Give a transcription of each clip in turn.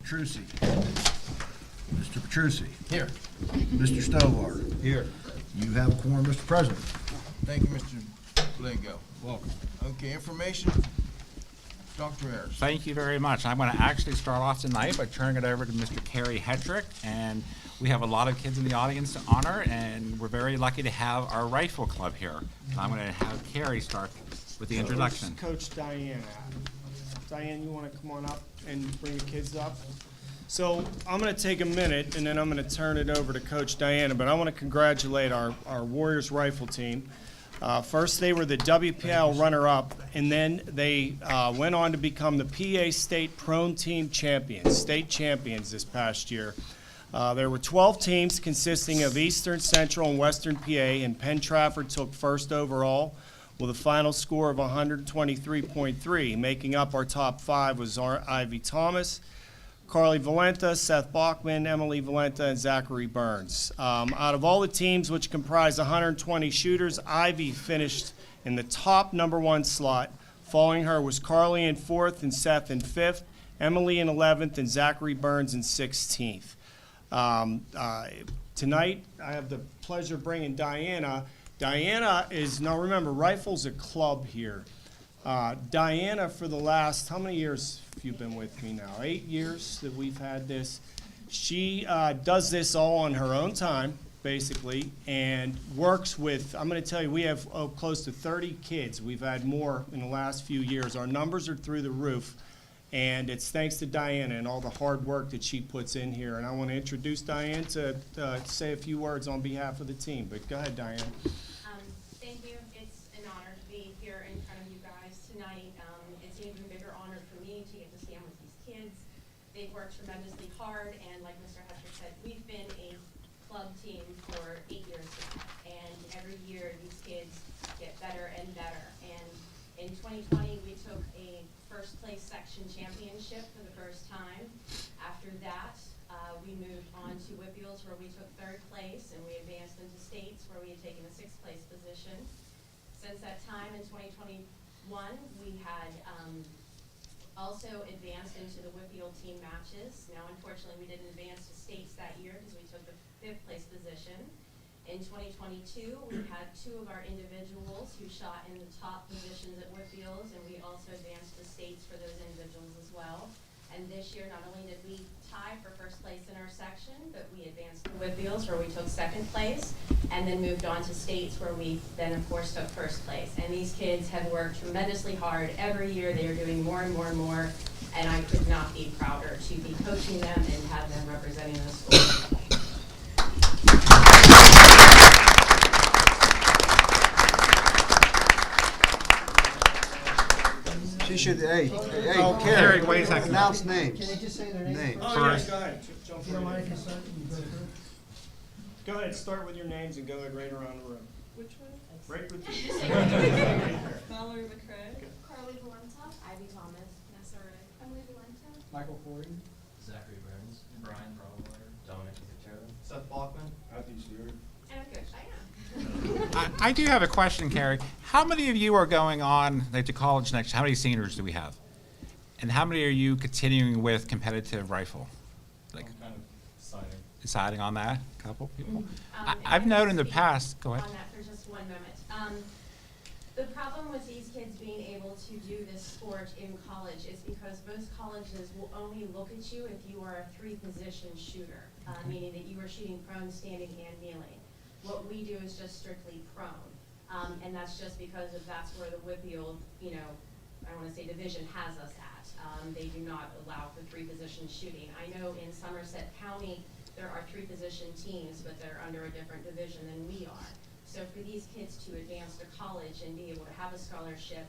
Petrucci. Mr. Petrucci. Here. Mr. Stovall. Here. You have a quorum, Mr. President. Thank you, Mr. Lingo. Welcome. Okay, information, Dr. Ayers. Thank you very much. I'm going to actually start off tonight by turning it over to Mr. Kerry Hetrick, and we have a lot of kids in the audience to honor, and we're very lucky to have our rifle club here. So I'm going to have Kerry start with the introduction. Coach Diane. Diane, you want to come on up and bring the kids up? So I'm going to take a minute, and then I'm going to turn it over to Coach Diana, but I want to congratulate our Warriors rifle team. First, they were the WPL runner-up, and then they went on to become the PA State Prone Team champions, state champions this past year. There were 12 teams consisting of Eastern, Central, and Western PA, and Penn Trafford took first overall with a final score of 123.3. Making up our top five was Ivy Thomas, Carly Valenta, Seth Bachman, Emily Valenta, and Zachary Burns. Out of all the teams, which comprised 120 shooters, Ivy finished in the top #1 slot. Following her was Carly in 4th and Seth in 5th, Emily in 11th, and Zachary Burns in 16th. Tonight, I have the pleasure of bringing Diana. Diana is, now remember, Rifle's a club here. Diana, for the last, how many years have you been with me now? 8 years that we've had this. She does this all on her own time, basically, and works with, I'm going to tell you, we have close to 30 kids. We've had more in the last few years. Our numbers are through the roof, and it's thanks to Diana and all the hard work that she puts in here. And I want to introduce Diane to say a few words on behalf of the team. But go ahead, Diane. Thank you. It's an honor to be here in front of you guys tonight. It's an even bigger honor for me to get to stand with these kids. They've worked tremendously hard, and like Mr. Hester said, we've been a club team for 8 years now, and every year these kids get better and better. And in 2020, we took a first place section championship for the first time. After that, we moved on to Whitfields, where we took 3rd place, and we advanced into states, where we had taken a 6th place position. Since that time in 2021, we had also advanced into the Whitfield team matches. Now, unfortunately, we didn't advance to states that year because we took the 5th place position. In 2022, we had 2 of our individuals who shot in the top positions at Whitfields, and we also advanced to states for those individuals as well. And this year, not only did we tie for first place in our section, but we advanced to Whitfields, where we took 2nd place, and then moved on to states, where we then, of course, took 1st place. And these kids have worked tremendously hard. Every year, they are doing more and more and more, and I could not be prouder to be coaching them and have them representing the school. She should, hey, Kerry, Carrie, wait a second. announce names. Can they just say their name? Names. Oh, First. yeah, go ahead. Jump If you don't right mind, in. if you start, you go through. Go ahead, start with your names and go ahead right around the room. Which one? Right with you. Valerie McCrae. Carly Valenta, Ivy Thomas, Vanessa Ray, Emily Valenta, Michael Ford. Zachary Burns, Brian Brawler, Dominic Fitzgerald. Seth Bachman. And of course, Diana. I do have a question, Kerry. How many of you are going on to college next? How many seniors do we have? And how many are you continuing with competitive rifle? Like I'm kind of deciding on that? A couple people? And I've I known can in the speak past, go ahead. On that for just one moment. The problem with these kids being able to do this sport in college is because most colleges will only look at you if you are a 3-position shooter, meaning that you are shooting prone, standing, and kneeling. What we do is just strictly prone, and that's just because that's where the Whitfield, I don't want to say division has us at. They do not allow for 3-position shooting. I know in Somerset County, there are 3-position teams, but they're under a different division than we are. So for these kids to advance to college and be able to have a scholarship,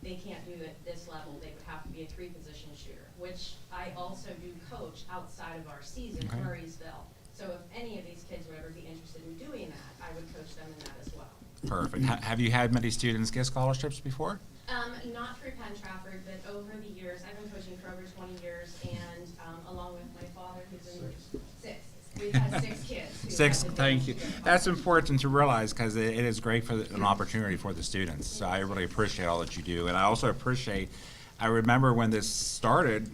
they can't do it at this level. They would have to be a 3-position shooter, which I also do coach outside of our season, Okay. Murraysville. So if any of these kids would ever be interested in doing that, I would coach them in that as well. Perfect. Have you had many students get scholarships before? Not through Penn Trafford, but over the years, I've been coaching for over 20 years, and along with my father, who's in 6. We've had 6 kids. who 6, have thank you. advanced. That's important to realize because it is great for an opportunity for the students. So I really appreciate all that you do. And I also appreciate I remember when this started,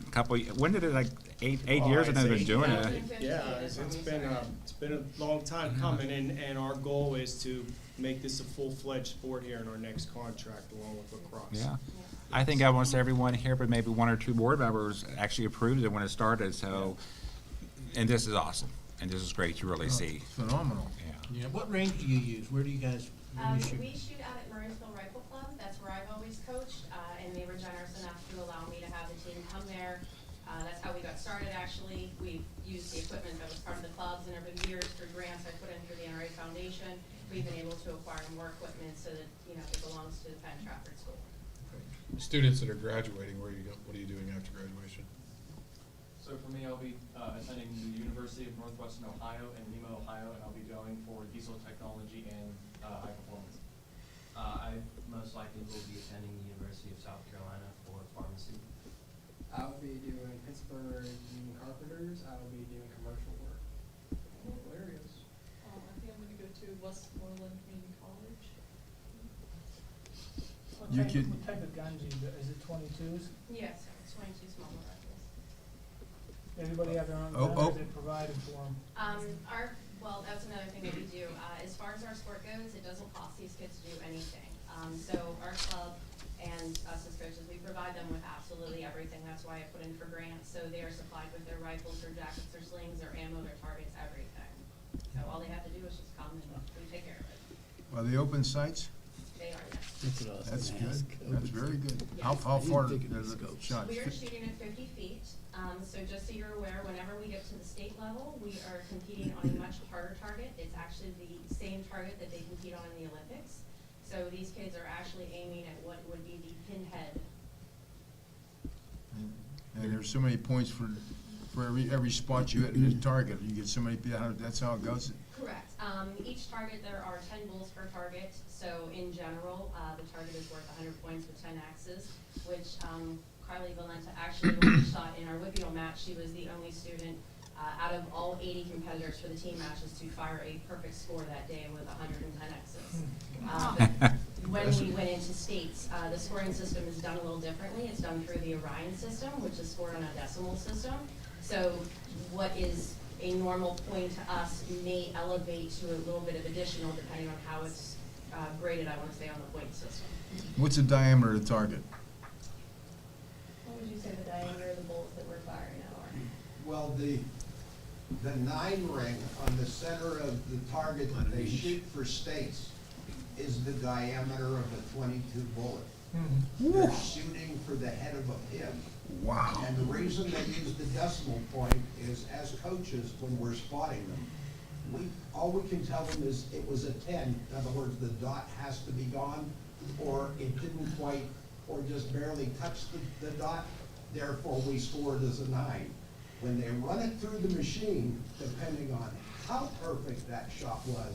when did it, like, eight years I'd ago they've say been doing yeah. it? Yeah, it's been a long time coming, and our goal is to make this a full-fledged sport here in our next contract along with lacrosse. Yeah. I think almost everyone here, but maybe one or two board members actually approved it when it started, so, and this is awesome, and this is great to really see. Phenomenal. Yeah. Yeah, what range do you use? Where do you guys, where do you shoot? We shoot out at Murrayville Rifle Club, that's where I've always coached, and they were generous enough to allow me to have the team come there. That's how we got started, actually. We used the equipment that was part of the clubs, and over the years, through grants I put in through the NRA Foundation, we've been able to acquire more equipment so that, you know, it belongs to the Penn Trafford School. Students that are graduating, what are you doing after graduation? So for me, I'll be attending the University of Northwestern Ohio in Lima, Ohio, and I'll be going for diesel technology and high performance. I most likely will be attending the University of South Carolina for pharmacy. I'll be doing Pittsburgh Union Carpenters. I'll be doing commercial work in local areas. I think I'm gonna go to Westmoreland Community College. You could, What type of guns is it 22s? Yes, it's 22 small rifles. Everybody have their own Oh, gun, oh. or is it provided for them? Well, that's another thing that we do. As far as our sport goes, it doesn't cost these kids to do anything. So our club and us as coaches, we provide them with absolutely everything. That's why I put in for grants. So they are supplied with their rifles, their jackets, their slings, their ammo, their targets, everything. So all they have to do is just come and we take care of it. are they open sites? They are, yes. That's good. That's very good. How Yes. far are the shots? We are shooting at 50 feet, so just so you're aware, whenever we get to the state level, we are competing on a much harder target. It's actually the same target that they compete on in the Olympics. So these kids are actually aiming at what would be the pinhead. And there's so many points for every spot you hit in the target. You get so many, that's how it goes. Correct. Each target, there are 10 bulls per target, so in general, the target is worth 100 points with 10 X's, which Carly Valenta actually, when we shot in our Whippeal match, she was the only student out of all 80 competitors for the team matches to fire a perfect score that day with 110 X's. When we went into states, the scoring system is done a little differently. It's done through the Orion system, which is scored on a decimal system. So what is a normal point to us may elevate to a little bit of additional depending on how it's graded, I want to say, on the point system. What's the diameter of the target? What would you say the diameter of the bullets that we're firing now are? Well, the 9 ring on the center of the target that they shoot for states is the diameter of a 22 bullet. They're shooting for the head of a pin. Wow. And the reason they use the decimal point is, as coaches, when we're spotting them, all we can tell them is it was a 10. In other words, the dot has to be gone, or it didn't quite, or just barely touch the dot. Therefore, we scored as a 9. When they run it through the machine, depending on how perfect that shot was,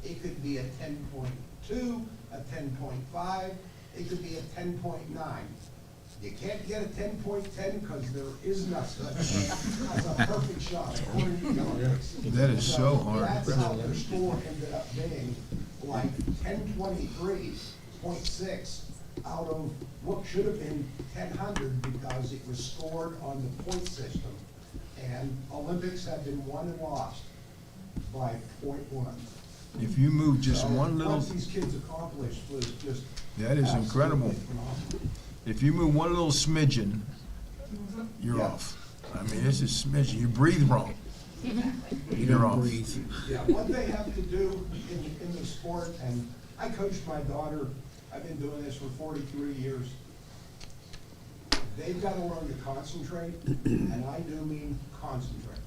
it could be a 10.2, a 10.5, it could be a 10.9. You can't get a 10.10 because there is no such thing as a perfect shot according to the Olympics. That is so hard. That's how their score ended up being like 1023.6 out of what should have been 1000 because it was scored on the point system. And Olympics have been won and lost by 0.1. If you move just So one little, what these kids accomplished was just that is incredible. absolutely phenomenal. If you move one little smidgen, you're Yeah. off. I mean, this is smidgen. You breathe wrong. You're off. Yeah, what they have to do in the sport, and I coached my daughter, I've been doing this for 43 years. They've got to learn to concentrate, and I do mean concentrate.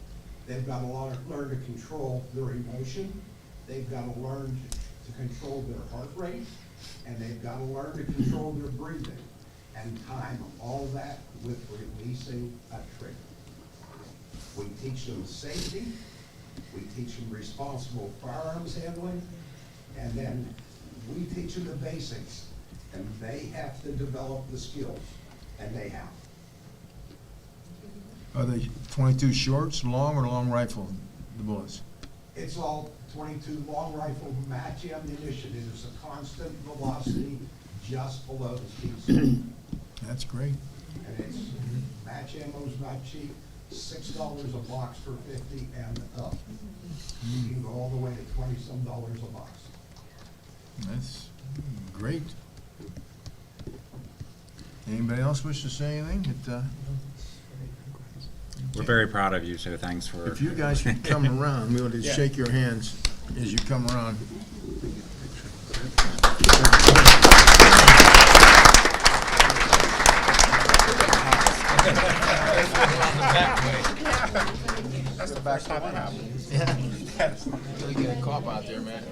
They've got to learn to control their emotion. They've got to learn to control their heart rate, and they've got to learn to control their breathing and time all that with releasing a trigger. We teach them safety, we teach them responsible firearms handling, and then we teach them the basics, and they have to develop the skills, and they have. Are they 22 shorts, long, or long rifle, the bullets? It's all 22 long rifle match ammunition. It is a constant velocity just below the speed. That's great. And it's, match ammo's not cheap, $6 a box for 50 and up. You can go all the way to 20-some dollars a box. That's great. Anybody else wish to say anything? We're very proud of you, so thanks for. If you guys could come around, we'll just Yeah. shake your hands as you come around. That's the back pocket half. Yeah. Really get a cop out there, man.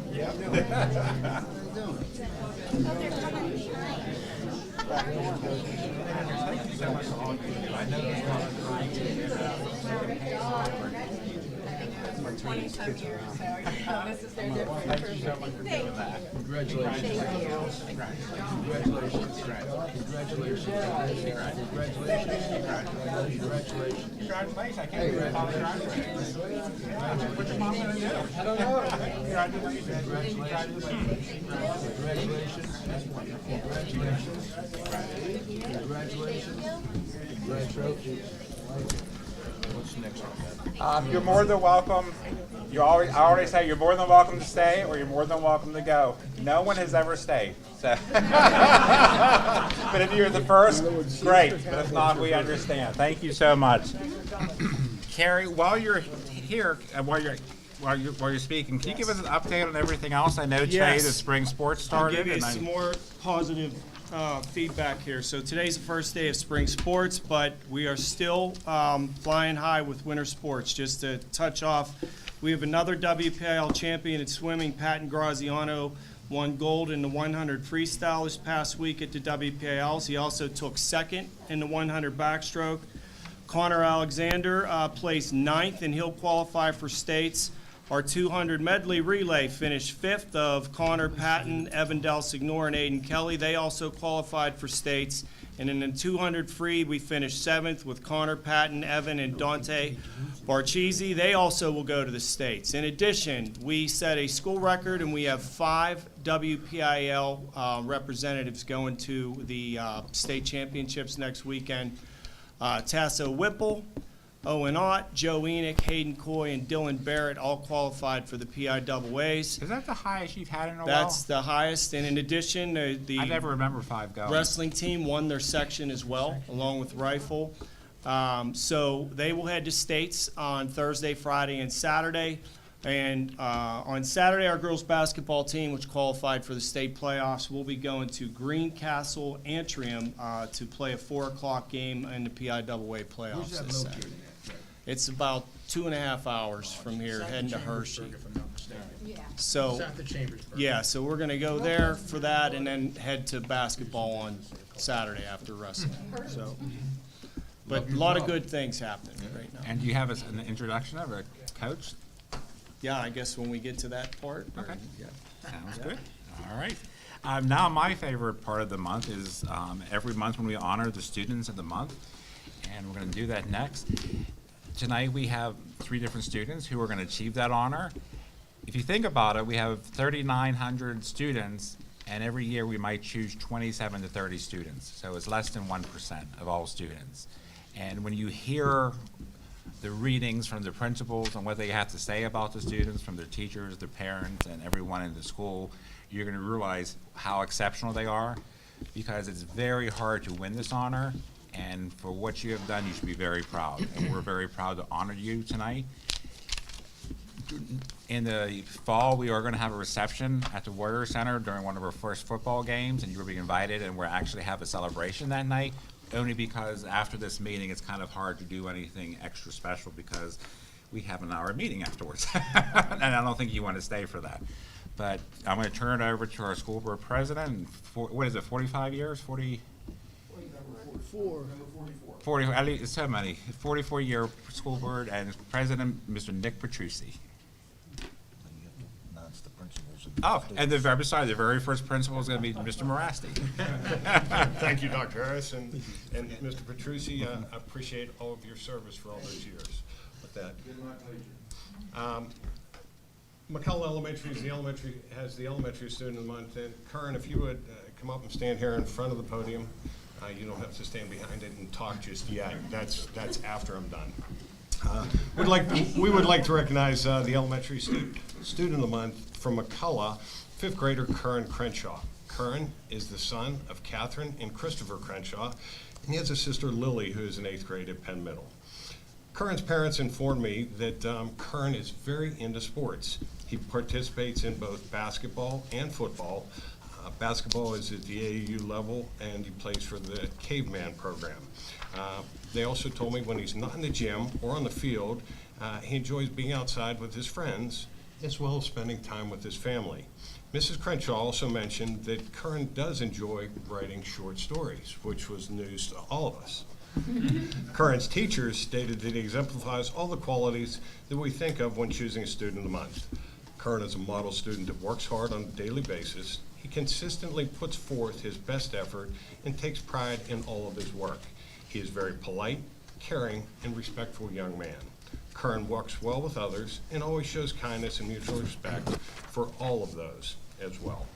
What's next on that? You're more than welcome. I always say you're more than welcome to stay, or you're more than welcome to go. No one has ever stayed. So. But if you're the first, great. But if not, we understand. Thank you so much. Carrie, while you're here, while you're speaking, can you give us an update on everything else? I know today Yes. the spring sports I'll started. give you and some more positive feedback here. So today's the first day of spring sports, but we are still flying high with winter sports. Just to touch off, we have another WPIL champion in swimming. Patton Graziano won gold in the 100 freestyle this past week at the WPILs. He also took second in the 100 backstroke. Connor Alexander placed ninth, and he'll qualify for states. Our 200 medley relay finished fifth of Connor Patton, Evan Del Signore, and Aiden Kelly. They also qualified for states. And in the 200 free, we finished seventh with Connor Patton, Evan, and Dante Barchisi. They also will go to the states. In addition, we set a school record, and we have 5 WPIL representatives going to the state championships next weekend. Tasso Whipple, Owen Ott, Joe Enoch, Hayden Coy, and Dylan Barrett all qualified for the PIAAs. Is that the highest you've had in a while? That's the highest, and in addition, I the never remember 5 going. wrestling team won their section as well, along with rifle. So they will head to states on Thursday, Friday, and Saturday. And on Saturday, our girls basketball team, which qualified for the state playoffs, will be going to Greencastle Antrim to play a 4 o'clock game in the PIAA playoffs. Where's that this located Saturday. at? It's about 2.5 hours from here, heading to Hershey. If I'm not mistaken. So, South of Chambersburg. yeah, so we're gonna go there for that and then head to basketball on Saturday after wrestling, so. But a lot of good things happening right now. And do you have an introduction of a coach? Yeah, I guess when we get to that part. or- Okay. yeah. Sounds good. All right. Now, my favorite part of the month is every month when we honor the students of the month, and we're going to do that next. Tonight, we have 3 different students who are going to achieve that honor. If you think about it, we have 3,900 students, and every year we might choose 27 to 30 students. So it's less than 1% of all students. And when you hear the readings from the principals and what they have to say about the students, from their teachers, their parents, and everyone in the school, you're going to realize how exceptional they are, because it's very hard to win this honor, and for what you have done, you should be very proud. And we're very proud to honor you tonight. In the fall, we are going to have a reception at the Warrior Center during one of our first football games, and you'll be invited, and we'll actually have a celebration that night, only because after this meeting, it's kind of hard to do anything extra special because we have an hour meeting afterwards. And I don't think you want to stay for that. But I'm going to turn it over to our school board president, what is it, 45 years, 40? 40, at least so many, 44-year school board, and president, Mr. Nick Petrucci. Oh, and the very first principal is going to be Mr. Morasti. Thank you, Dr. Harris, and Mr. Petrucci. I appreciate all of your service for all those years with that. McCullough Elementary has the elementary student of the month. And Curran, if you would come up and stand here in front of the podium. You don't have to stand behind it and talk just yet. That's after I'm done. We would like to recognize the elementary student of the month from McCullough, 5th grader Curran Crenshaw. Curran is the son of Catherine and Christopher Crenshaw, and he has a sister Lily who is in 8th grade at Penn Middle. Curran's parents informed me that Curran is very into sports. He participates in both basketball and football. Basketball is at the AAU level, and he plays for the Caveman program. They also told me when he's not in the gym or on the field, he enjoys being outside with his friends, as well as spending time with his family. Mrs. Crenshaw also mentioned that Curran does enjoy writing short stories, which was news to all of us. Curran's teachers stated that he exemplifies all the qualities that we think of when choosing a student of the month. Curran is a model student that works hard on a daily basis. He consistently puts forth his best effort and takes pride in all of his work. He is very polite, caring, and respectful young man. Curran works well with others and always shows kindness and mutual respect for all of those as well.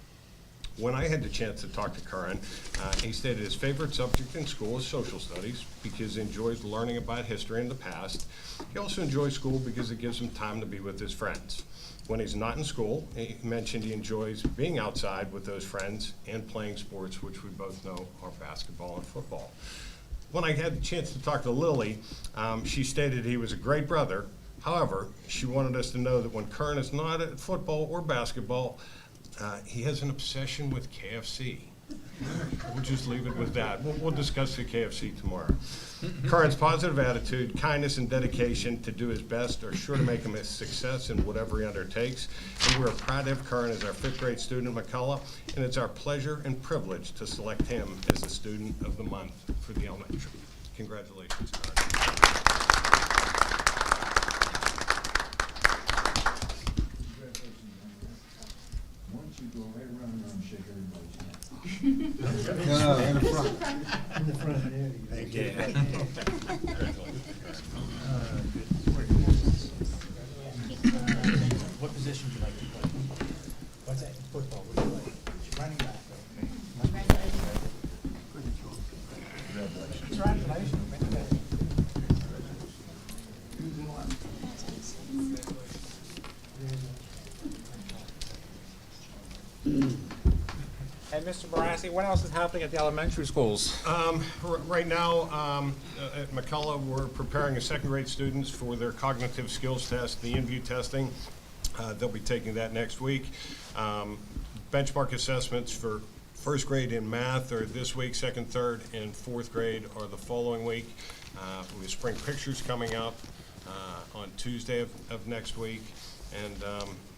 When I had the chance to talk to Curran, he stated his favorite subject in school is social studies because he enjoys learning about history in the past. He also enjoys school because it gives him time to be with his friends. When he's not in school, he mentioned he enjoys being outside with those friends and playing sports, which we both know are basketball and football. When I had the chance to talk to Lily, she stated he was a great brother. However, she wanted us to know that when Curran is not at football or basketball, he has an obsession with KFC. We'll just leave it with that. We'll discuss the KFC tomorrow. Curran's positive attitude, kindness, and dedication to do his best are sure to make him a success in whatever he undertakes. And we're proud to have Curran as our 5th grade student at McCullough, and it's our pleasure and privilege to select him as the student of the month for the elementary. Congratulations, Curran. Go right around and shake everybody's hand. No, in the front. In the front, there you go. Thank you. What position do you like to play? What's that, football, what do you like? Running back. Congratulations. And Mr. Barassi, what else is happening at the elementary schools? Right now, at McCullough, we're preparing 2nd grade students for their cognitive skills test, the InView testing. They'll be taking that next week. Benchmark assessments for 1st grade in math are this week, 2nd, 3rd, and 4th grade are the following week. We have spring pictures coming up on Tuesday of next week. And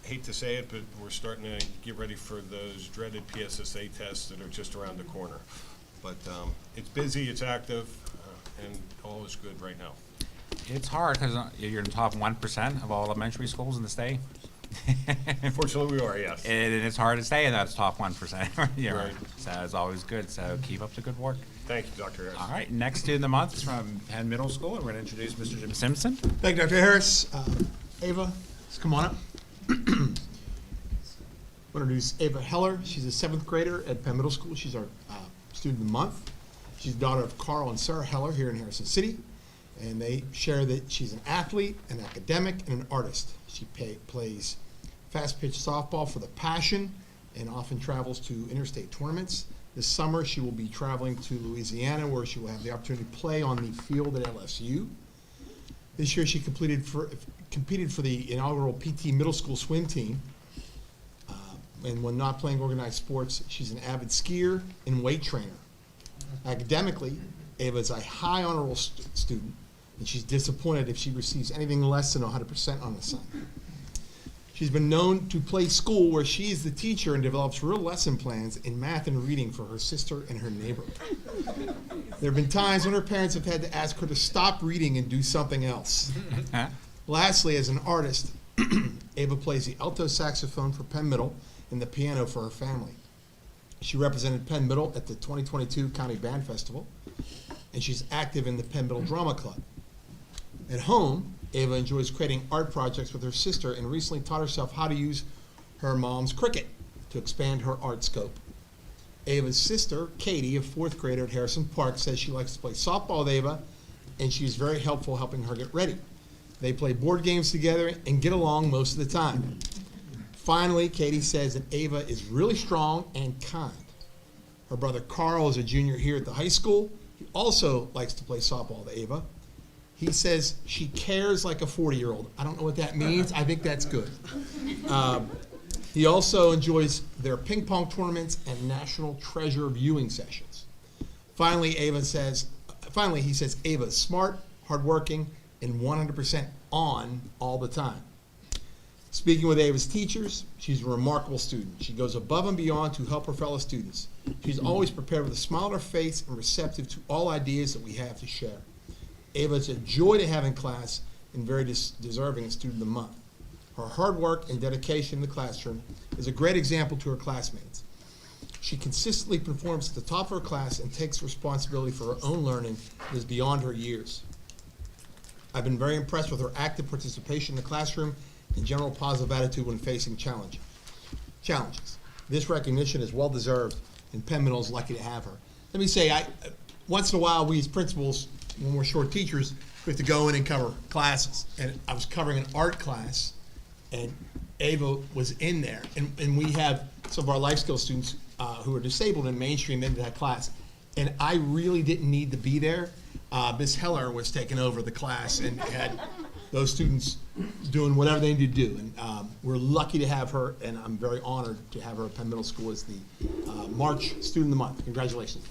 hate to say it, but we're starting to get ready for those dreaded PSSA tests that are just around the corner. But it's busy, it's active, and all is good right now. It's hard because you're in the top 1% of all elementary schools in the state. Unfortunately, we are, yes. And it's hard to stay in that top 1%. Yeah, Right. So it's always good. So keep up the good work. Thank you, Dr. Harris. All right, next student of the month is from Penn Middle School, and we're going to introduce Mr. Jim Simpson. Thank you, Dr. Harris. Ava, let's come on up. I'm going to introduce Ava Heller. She's a 7th grader at Penn Middle School. She's our student of the month. She's the daughter of Carl and Sarah Heller here in Harrison City. And they share that she's an athlete, an academic, and an artist. She plays fast-pitch softball for the Passion and often travels to interstate tournaments. This summer, she will be traveling to Louisiana, where she will have the opportunity to play on the field at LSU. This year, she competed for the inaugural PT Middle School swim team. And when not playing organized sports, she's an avid skier and weight trainer. Academically, Ava is a high honor roll student, and she's disappointed if she receives anything less than 100% on assignment. She's been known to play school where she is the teacher and develops real lesson plans in math and reading for her sister and her neighbor. There have been times when her parents have had to ask her to stop reading and do something else. Lastly, as an artist, Ava plays the alto saxophone for Penn Middle and the piano for her family. She represented Penn Middle at the 2022 County Band Festival, and she's active in the Penn Middle Drama Club. At home, Ava enjoys creating art projects with her sister and recently taught herself how to use her mom's Cricut to expand her art scope. Ava's sister, Katie, a 4th grader at Harrison Park, says she likes to play softball with Ava, and she's very helpful helping her get ready. They play board games together and get along most of the time. Finally, Katie says that Ava is really strong and kind. Her brother Carl is a junior here at the high school. He also likes to play softball with Ava. He says she cares like a 40-year-old. I don't know what that means. I think that's good. He also enjoys their ping pong tournaments and national treasure viewing sessions. Finally, he says Ava is smart, hardworking, and 100% on all the time. Speaking with Ava's teachers, she's a remarkable student. She goes above and beyond to help her fellow students. She's always prepared with a smile on her face and receptive to all ideas that we have to share. Ava is a joy to have in class and very deserving of Student of the Month. Her hard work and dedication in the classroom is a great example to her classmates. She consistently performs at the top of her class and takes responsibility for her own learning that is beyond her years. I've been very impressed with her active participation in the classroom and general positive attitude when facing challenges. This recognition is well deserved, and Penn Middle is lucky to have her. Let me say, once in a while, we as principals, when we're short teachers, we have to go in and cover classes. And I was covering an art class, and Ava was in there. And we have some of our life skills students who are disabled and mainstream into that class. And I really didn't need to be there. Ms. Heller was taking over the class and had those students doing whatever they need to do. And we're lucky to have her, and I'm very honored to have her at Penn Middle School as the March Student of the Month. Congratulations.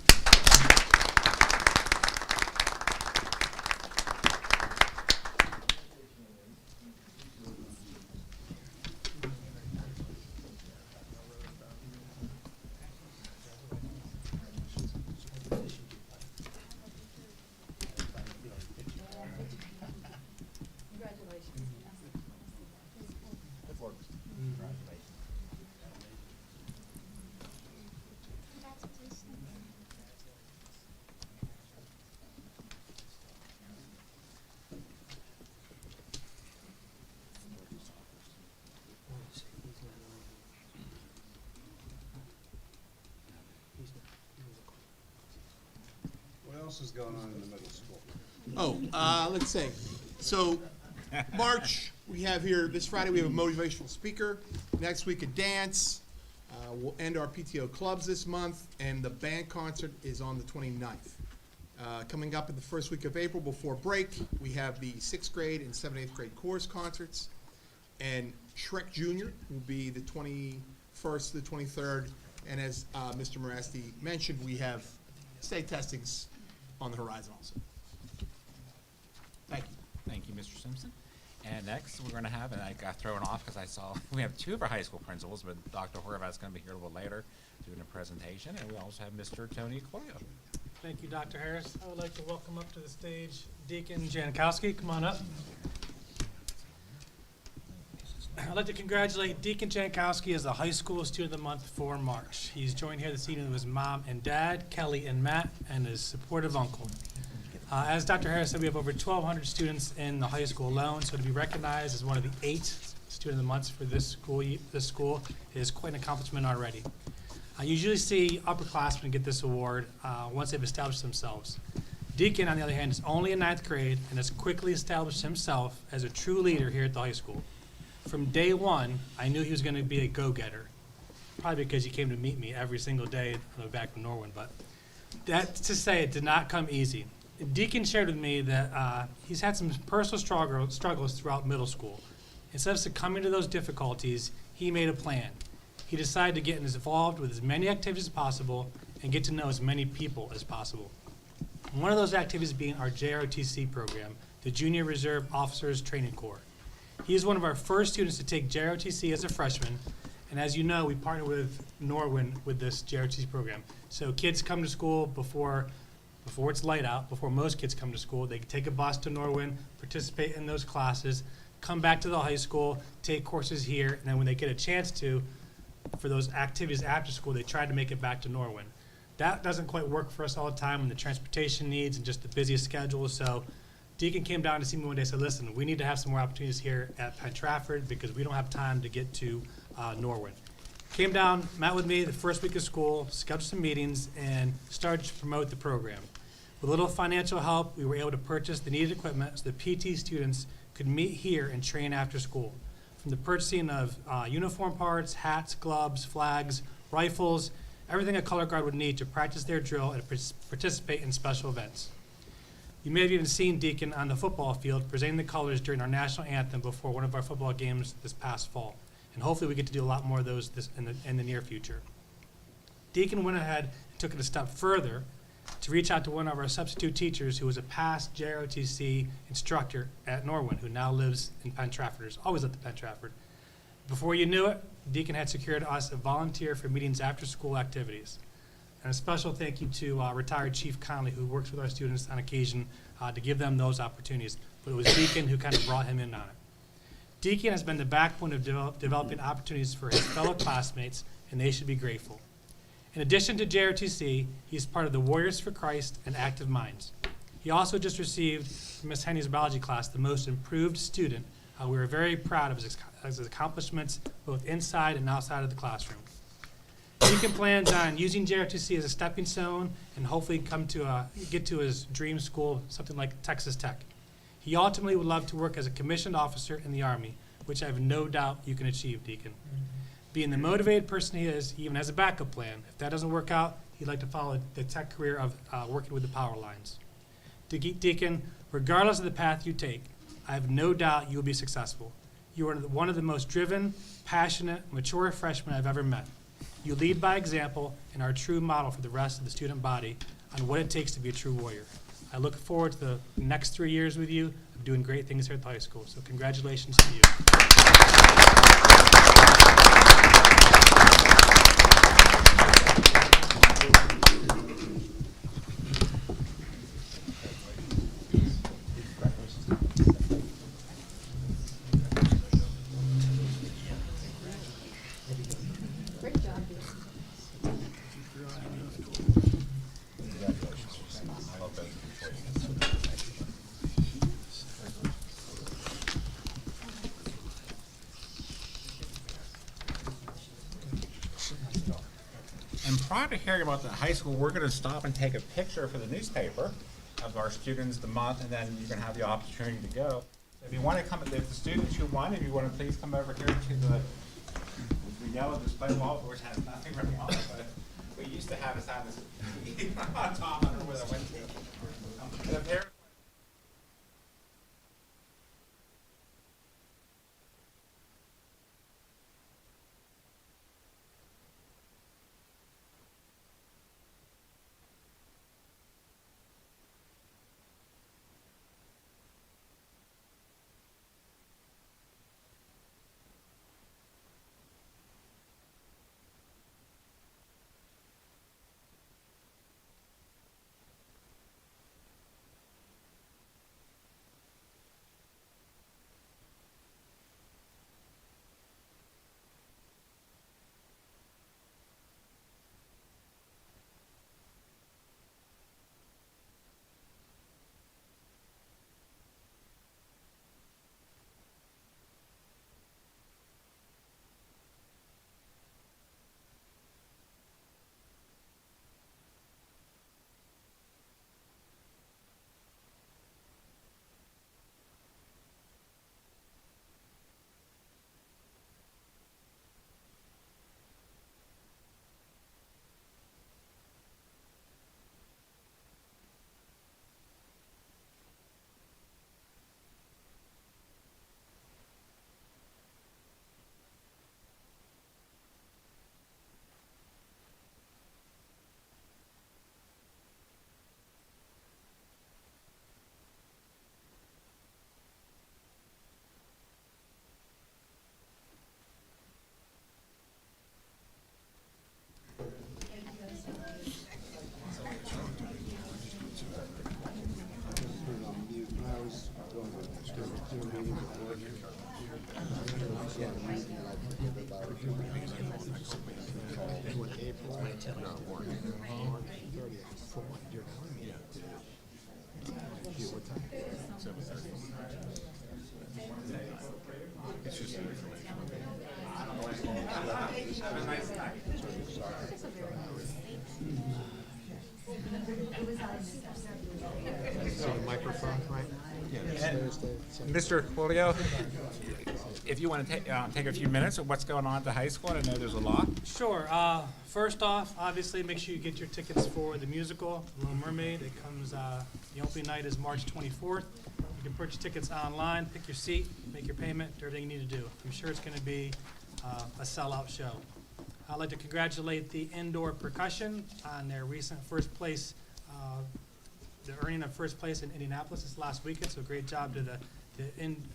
What else is going on in the middle school? Oh, let's see. So, March, we have here, this Friday, we have a motivational speaker. Next week, a dance. We'll end our PTO clubs this month, and the band concert is on the 29th. Coming up in the first week of April before break, we have the 6th grade and 7th, 8th grade chorus concerts. And Shrek Jr. will be the 21st to the 23rd. And as Mr. Morasti mentioned, we have state testings on the horizon also. Thank you. Thank you, Mr. Simpson. And next, we're going to have, and I got thrown off because I saw we have 2 of our high school principals, but Dr. Horvath's going to be here a little later doing a presentation. And we also have Mr. Tony Cloyo. Thank you, Dr. Harris. I would like to welcome up to the stage Deacon Jankowski. Come on up. I'd like to congratulate Deacon Jankowski as the High School Student of the Month for March. He's joined here this evening with his mom and dad, Kelly and Matt, and his supportive uncle. As Dr. Harris said, we have over 1,200 students in the high school alone, so to be recognized as one of the 8 Student of the Months for this school is quite an accomplishment already. I usually see upperclassmen get this award once they've established themselves. Deacon, on the other hand, is only in 9th grade and has quickly established himself as a true leader here at the high school. From day one, I knew he was going to be a go-getter, probably because he came to meet me every single day on the way back from Norwin, but that's to say it did not come easy. Deacon shared with me that he's had some personal struggles throughout middle school. Instead of succumbing to those difficulties, he made a plan. He decided to get involved with as many activities as possible and get to know as many people as possible. One of those activities being our JROTC program, the Junior Reserve Officers Training Corps. He is one of our first students to take JROTC as a freshman, and as you know, we partner with Norwin with this JROTC program. So kids come to school before it's light out, before most kids come to school. They take a bus to Norwin, participate in those classes, come back to the high school, take courses here, and then when they get a chance to, for those activities after school, they try to make it back to Norwin. That doesn't quite work for us all the time, and the transportation needs and just the busiest schedule. So Deacon came down to see me one day and said, listen, we need to have some more opportunities here at Penn Trafford because we don't have time to get to Norwin. Came down, met with me the first week of school, scheduled some meetings, and started to promote the program. With a little financial help, we were able to purchase the needed equipment so the PT students could meet here and train after school. From the purchasing of uniform parts, hats, gloves, flags, rifles, everything a color guard would need to practice their drill and participate in special events. You may have even seen Deacon on the football field presenting the colors during our national anthem before one of our football games this past fall. And hopefully we get to do a lot more of those in the near future. Deacon went ahead and took it a step further to reach out to one of our substitute teachers who was a past JROTC instructor at Norwin, who now lives in Penn Trafford, has always lived in Penn Trafford. Before you knew it, Deacon had secured us a volunteer for meetings after school activities. And a special thank you to retired Chief Conley, who works with our students on occasion to give them those opportunities. But it was Deacon who kind of brought him in on it. Deacon has been the backbone of developing opportunities for his fellow classmates, and they should be grateful. In addition to JRTC, he's part of the Warriors for Christ and Active Minds. He also just received from Ms. Henny's biology class the most improved student. We were very proud of his accomplishments both inside and outside of the classroom. Deacon plans on using JRTC as a stepping stone and hopefully get to his dream school, something like Texas Tech. He ultimately would love to work as a commissioned officer in the Army, which I have no doubt you can achieve, Deacon. Being the motivated person he is, he even has a backup plan. If that doesn't work out, he'd like to follow the tech career of working with the power lines. Deacon, regardless of the path you take, I have no doubt you will be successful. You are one of the most driven, passionate, mature freshmen I've ever met. You lead by example and are a true model for the rest of the student body on what it takes to be a true warrior. I look forward to the next 3 years with you of doing great things here at the high school. So congratulations to you. Great job, And prior to hearing about the high school, we're going to stop and take a picture for the newspaper of our students the month, and then you're going to have the opportunity to go. If you want to come, if the students who want, if you want to please come over here to the yellow display wall, which has nothing really on it, but we used to have us on this on top. I don't know where that went to. And apparently, Have a nice So the microphone, right? Mr. Quilio, if you want to take a few minutes of what's going on at the high school, I know there's a lot. Sure. First off, obviously, make sure you get your tickets for the musical, Little Mermaid. It comes, the opening night is March 24th. You can purchase tickets online, pick your seat, make your payment, do everything you need to do. I'm sure it's going to be a sellout show. I'd like to congratulate the indoor percussion on their recent first place, the earning of first place in Indianapolis this last weekend, so great job to the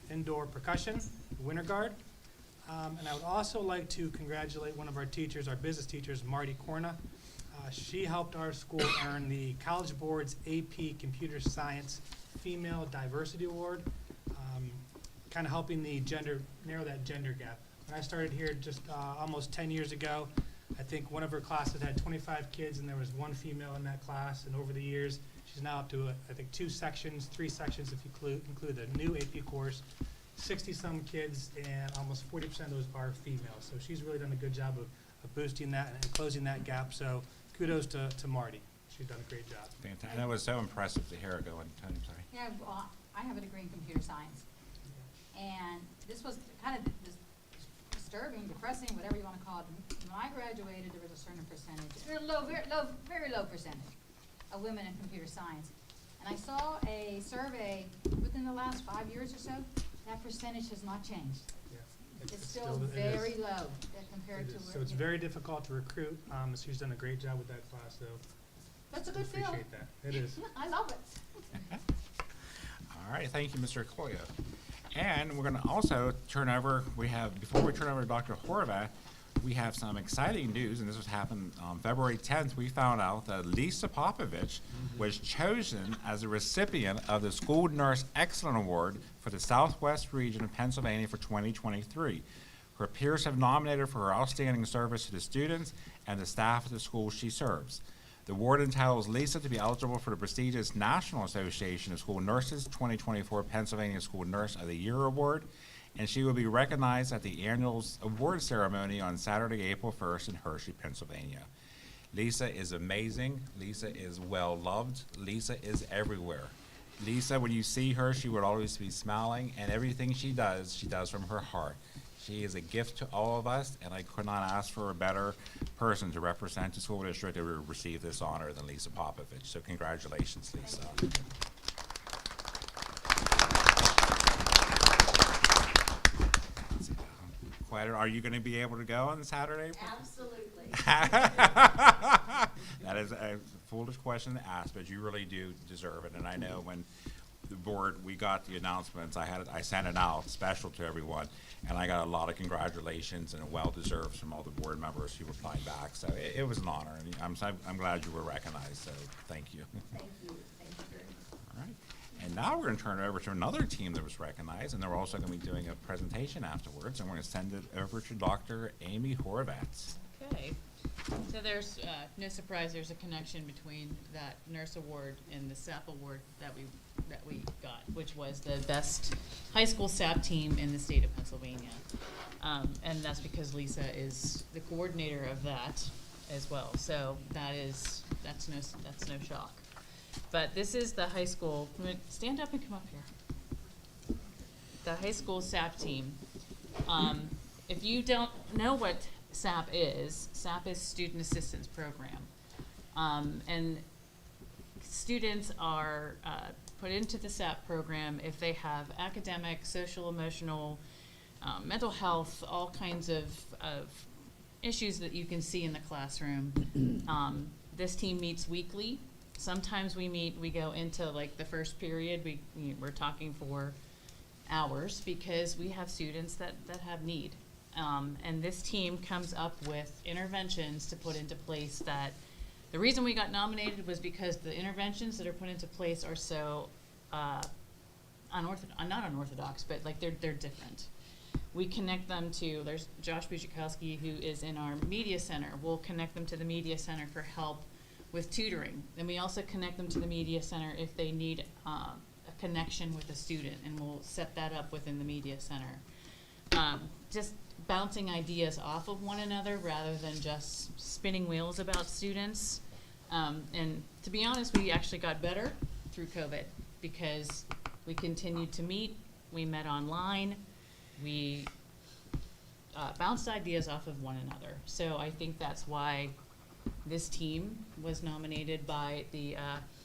indoor percussion, the Winter Guard. And I would also like to congratulate one of our teachers, our business teachers, Marty Corna. She helped our school earn the College Board's AP Computer Science Female Diversity Award, kind of helping the narrow that gender gap. When I started here just almost 10 years ago, I think one of her classes had 25 kids and there was one female in that class, and over the years, she's now up to, I think, 3 sections if you include the new AP course, 60-some kids, and almost 40% of those are female. So she's really done a good job of boosting that and closing that gap. So kudos to Marty. She's done a great job. Fantastic. And it was so impressive to hear it going. Tony, sorry. Yeah, well, I have a degree in computer science. And this was kind of disturbing, depressing, whatever you want to call it. When I graduated, there was a certain percentage, very low percentage of women in computer science. And I saw a survey within the last 5 years or so, that percentage has not changed. Yeah. It's still very low compared to So it's very difficult to recruit. She's done a great job with that class, so that's a good feel. appreciate that. It is. I love it. All right, thank you, Mr. Koya. And we're going to also turn over, before we turn over to Dr. Horvath, we have some exciting news, and this was happened on February 10th. We found out that Lisa Popovich was chosen as a recipient of the School Nurse Excellence Award for the Southwest region of Pennsylvania for 2023. Her peers have nominated her for her outstanding service to the students and the staff of the school she serves. The award entitles Lisa to be eligible for the prestigious National Association of School Nurses 2024 Pennsylvania School Nurse of the Year Award, and she will be recognized at the annual award ceremony on Saturday, April 1st in Hershey, Pennsylvania. Lisa is amazing. Lisa is well loved. Lisa is everywhere. Lisa, when you see her, she would always be smiling, and everything she does from her heart. She is a gift to all of us, and I could not ask for a better person to represent the school district that would receive this honor than Lisa Popovich. So congratulations, Lisa. Are you going to be able to go on Saturday? Absolutely. That is a foolish question to ask, but you really do deserve it. And I know when the board, we got the announcements, I sent it out special to everyone, and I got a lot of congratulations and well-deserved from all the board members who replied back. So it was an honor, and I'm glad you were recognized, so thank you. Thank you. Thank you very much. All right. And now we're going to turn it over to another team that was recognized, and they're also going to be doing a presentation afterwards, and we're going to send it over to Dr. Amy Horvath. Okay. So there's no surprise. There's a connection between that nurse award and the SAP award that we got, which was the best high school SAP team in the state of Pennsylvania, and that's because Lisa is the coordinator of that as well. So that's no shock. But this is the high school. Stand up and come up here. The high school SAP team. If you don't know what SAP is Student Assistance Program. And students are put into the SAP program if they have academic, social, emotional, mental health, all kinds of issues that you can see in the classroom. This team meets weekly. Sometimes we go into like the first period, we're talking for hours because we have students that have need. And this team comes up with interventions to put into place that, the reason we got nominated was because the interventions that are put into place are so not unorthodox, but like they're different. We connect them to, there's Josh Bujakowski who is in our media center. We'll connect them to the media center for help with tutoring. And we also connect them to the media center if they need a connection with a student, and we'll set that up within the media center. Just bouncing ideas off of one another rather than just spinning wheels about students. And to be honest, we actually got better through COVID because we continued to meet, we met online, we bounced ideas off of one another. So I think that's why this team was nominated by the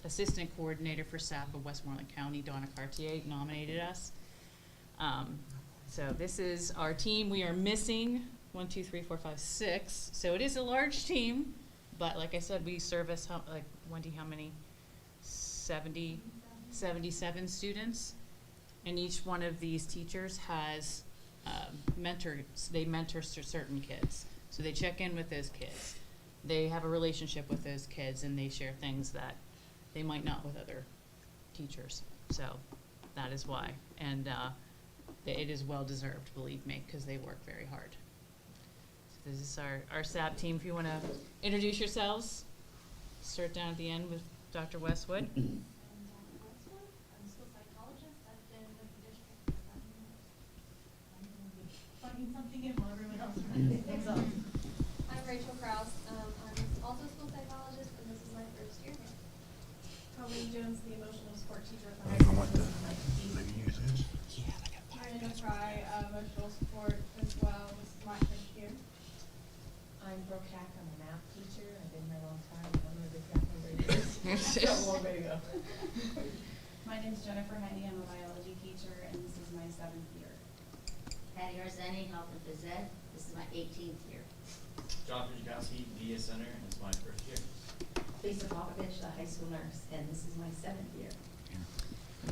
Assistant Coordinator for SAP of Westmoreland County, Donna Cartier, nominated us. So this is our team. We are missing 1, 2, 3, 4, 5, 6. So it is a large team, but like I said, we service, like, Wendy, how many? 77 students. And each one of these teachers has mentors. They mentor certain kids. So they check in with those kids. They have a relationship with those kids, and they share things that they might not with other teachers. So that is why. And it is well-deserved, believe me, because they work very hard. So this is our SAP team. If you want to introduce yourselves, start down at the end with Dr. Westwood. I'm a school psychologist. I've been with the district for 7 years. I'm going to be plugging something in while everyone else is on. I'm Rachel Krause. I'm also a school psychologist, and this is my first year here. Colleen Jones, the emotional support teacher at the high school. Brandon Fry, emotional support as well. This is my first year. I'm Brooke Hack. I'm a math teacher. I've been here a long time. I don't know the exact number of years. Still a long way to go. My name's Jennifer Henny. I'm a biology teacher, and this is my 7th year. Patty Arzeni, Health and Phys Ed. This is my 18th year. John Fujikowski, VIA Center, and it's my first year. Lisa Popovich, the high school nurse, and this is my 7th year.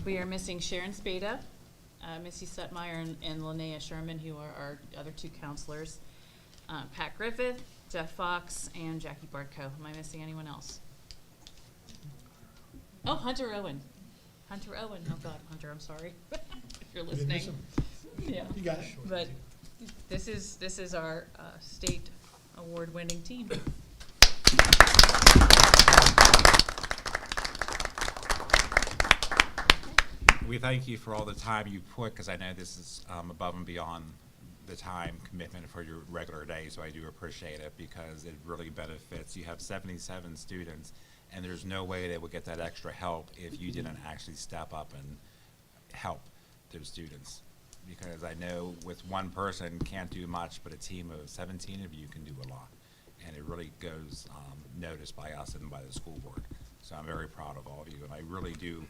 We are missing Sharon Spada, Missy Sutmeyer, and Linnea Sherman, who are our other 2 counselors. Pat Griffith, Jeff Fox, and Jackie Bartko. Am I missing anyone else? Oh, Hunter Owen. Hunter Owen. Oh God, Hunter, I'm sorry if you're You didn't miss listening. him. Yeah. You got it. But this is our state award-winning team. We thank you for all the time you put, because I know this is above and beyond the time commitment for your regular day, so I do appreciate it because it really benefits. You have 77 students, and there's no way they would get that extra help if you didn't actually step up and help those students. Because I know with one person can't do much, but a team of 17 of you can do a lot. And it really goes noticed by us and by the school board. So I'm very proud of all of you, and I really do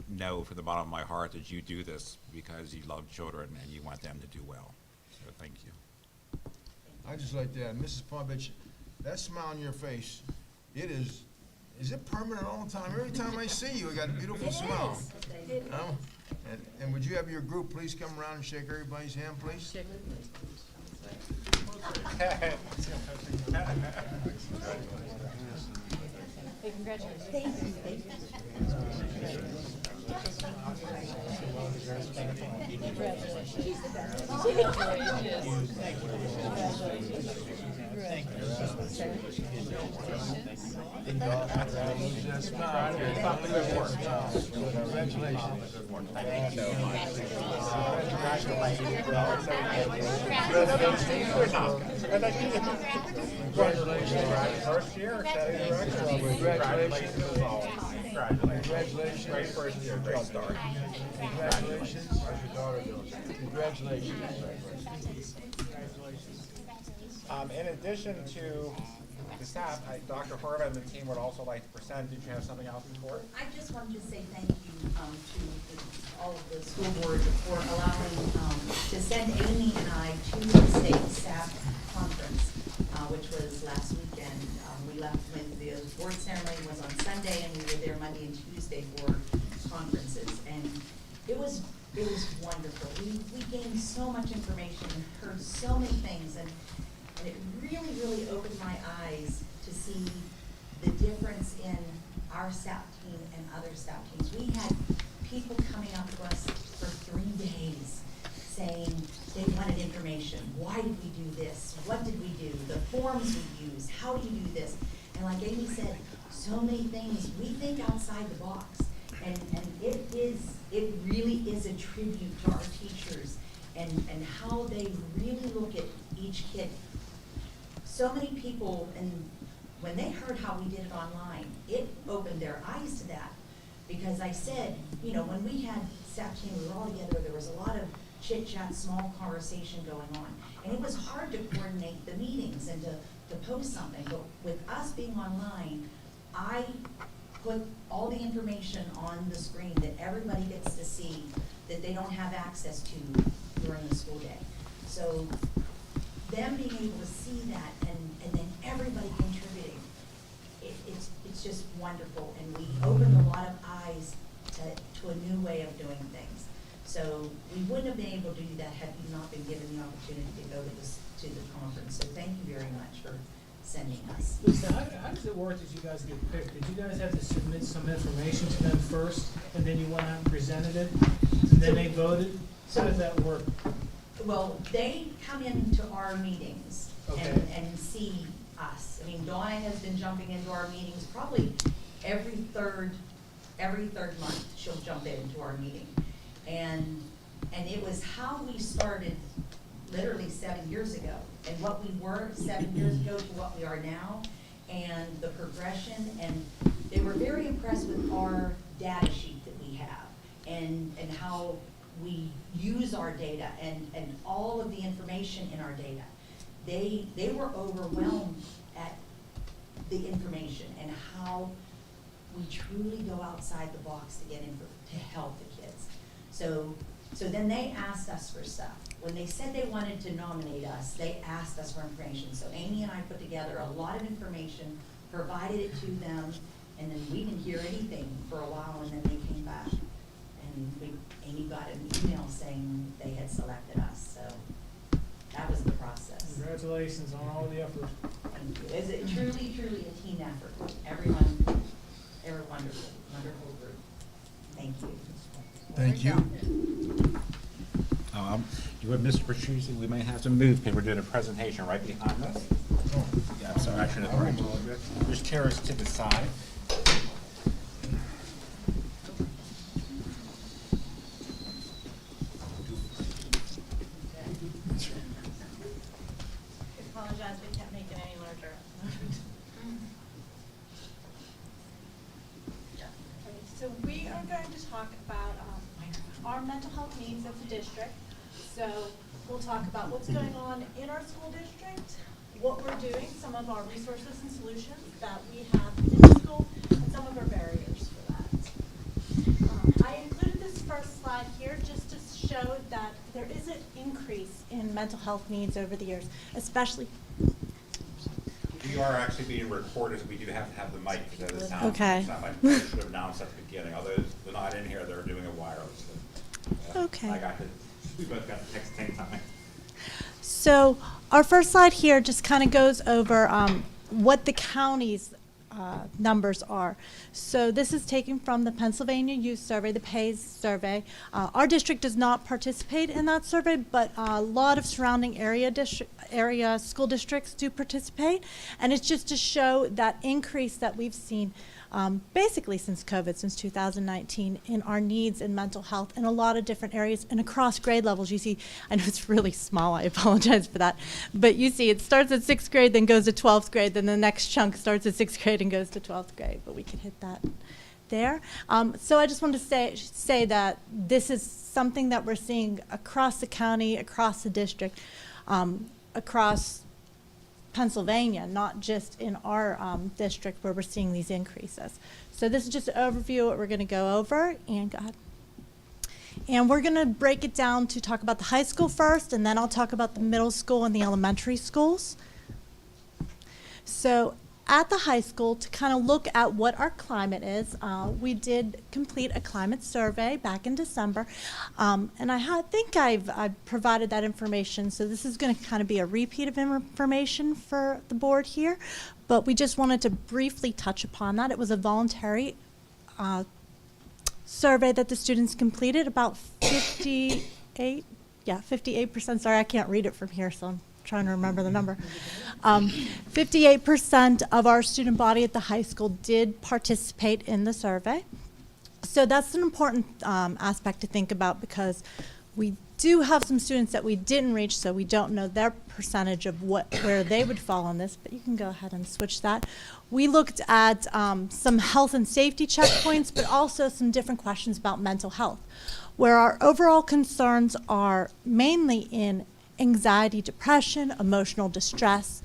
know from the bottom of my heart that you do this because you love children and you want them to do well. So thank you. I just like that, Mrs. Popovich, that smile on your face, is it permanent all the time? Every time I see you, you got a beautiful smile. It is. And would you have your group please come around and shake everybody's hand, please? Hey, congratulations. Thank First year, congratulations. Congratulations. Great first year, great start. Congratulations. How's your daughter doing? Congratulations. In addition to the staff, Dr. Horvath and the team would also like to present. Did you have something else before? I just wanted to say thank you to all of the school board for allowing to send Amy and I to the state SAP conference, which was last weekend. We left when the award ceremony was on Sunday, and we were there Monday and Tuesday for conferences, and it was wonderful. We gained so much information and heard so many things, and it really opened my eyes to see the difference in our SAP team and other SAP teams. We had people coming up to us for 3 days saying they wanted information. Why did we do this? What did we do? The forms we use. How do you do this? And like Amy said, so many things. We think outside the box. And it really is a tribute to our teachers and how they really look at each kid. So many people, and when they heard how we did it online, it opened their eyes to that. Because I said, you know, when we had SAP team, we were all together, there was a lot of chit chat, small conversation going on. And it was hard to coordinate the meetings and to post something, but with us being online, I put all the information on the screen that everybody gets to see that they don't have access to during the school day. So them being able to see that and then everybody contributing, it's just wonderful. And we opened a lot of eyes to a new way of doing things. So we wouldn't have been able to do that had we not been given the opportunity to go to the conference. So thank you very much for sending us. Lisa, how does it work that you guys get picked? Did you guys have to submit some information to them first, and then you went out and presented it, and then they voted? How does that work? Well, they come into our meetings Okay. and see us. I mean, Donna has been jumping into our meetings probably every third month. She'll jump into our meeting, and it was how we started literally 7 years ago, and what we were 7 years ago to what we are now, and the progression. And they were very impressed with our data sheet that we have, and how we use our data and all of the information in our data. They were overwhelmed at the information and how we truly go outside the box to get to help the kids. So then they asked us for stuff. When they said they wanted to nominate us, they asked us for information. So Amy and I put together a lot of information, provided it to them, and then we didn't hear anything for a while, and then they came back. And Amy got an email saying they had selected us, so that was the process. Congratulations on all the effort. Thank you. It's a truly, truly a team effort. Everyone, they were wonderful, wonderful group. Thank you. Thank you. You would, Mr. Petrucci, we may have to move because we're doing a presentation right behind us. Yeah, I'm sorry, I should have. Just chairs to the side. Apologize, we can't make it any larger. Okay, so we are going to talk about our mental health needs of the district. So we'll talk about what's going on in our school district, what we're doing, some of our resources and solutions that we have in the school, and some of our barriers for that. I included this first slide here just to show that there is an increase in mental health needs over the years, especially. We are actually being recorded, so we do have to have the mic because of the sound. Okay. Sound like I should have announced at the beginning, although they're not in here, they're doing it wireless. Okay. We both got the text at the same time. So our first slide here just kind of goes over what the county's numbers are. So this is taken from the Pennsylvania Youth Survey, the PAYS survey. Our district does not participate in that survey, but a lot of surrounding area school districts do participate. And it's just to show that increase that we've seen basically since COVID, since 2019, in our needs in mental health in a lot of different areas and across grade levels. You see, I know it's really small, I apologize for that, but you see it starts at 6th grade, then goes to 12th grade, then the next chunk starts at 6th grade and goes to 12th grade, but we can hit that there. So I just wanted to say that this is something that we're seeing across the county, across the district, across Pennsylvania, not just in our district where we're seeing these increases. So this is just an overview of what we're going to go over, and go ahead. And we're going to break it down to talk about the high school first, and then I'll talk about the middle school and the elementary schools. So at the high school, to kind of look at what our climate is, we did complete a climate survey back in December, and I think I've provided that information, so this is going to kind of be a repeat of information for the board here, but we just wanted to briefly touch upon that. It was a voluntary survey that the students completed, about 58%, sorry, I can't read it from here, so I'm trying to remember the number. 58% of our student body at the high school did participate in the survey. So that's an important aspect to think about, because We do have some students that we didn't reach, so we don't know their percentage of where they would fall on this, but you can go ahead and switch that. We looked at some health and safety checkpoints, but also some different questions about mental health, where our overall concerns are mainly in anxiety, depression, emotional distress,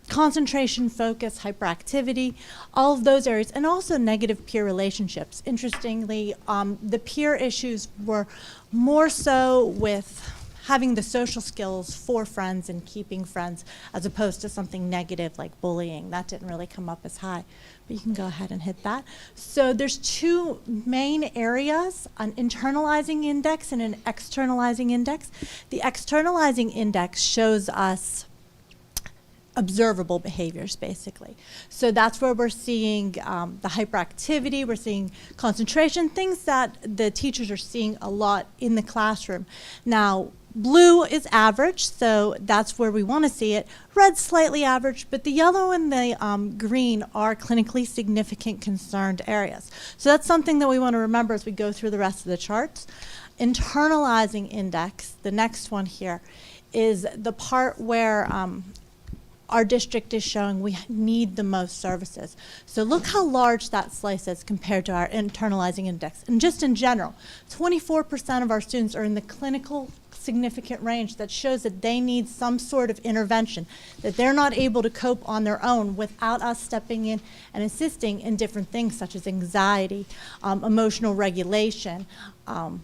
concentration, focus, hyperactivity, all of those areas, and also negative peer relationships. Interestingly, the peer issues were more so with having the social skills for friends and keeping friends, as opposed to something negative like bullying. That didn't really come up as high, but you can go ahead and hit that. So there's two main areas, an internalizing index and an externalizing index. The externalizing index shows us observable behaviors, basically. So that's where we're seeing the hyperactivity, we're seeing concentration, things that the teachers are seeing a lot in the classroom. Now, blue is average, so that's where we want to see it. Red's slightly average, but the yellow and the green are clinically significant concerned areas. So that's something that we want to remember as we go through the rest of the charts. Internalizing index, the next one here, is the part where our district is showing we need the most services. So look how large that slice is compared to our internalizing index. And just in general, 24% of our students are in the clinical significant range. That shows that they need some sort of intervention, that they're not able to cope on their own without us stepping in and assisting in different things such as anxiety, emotional regulation,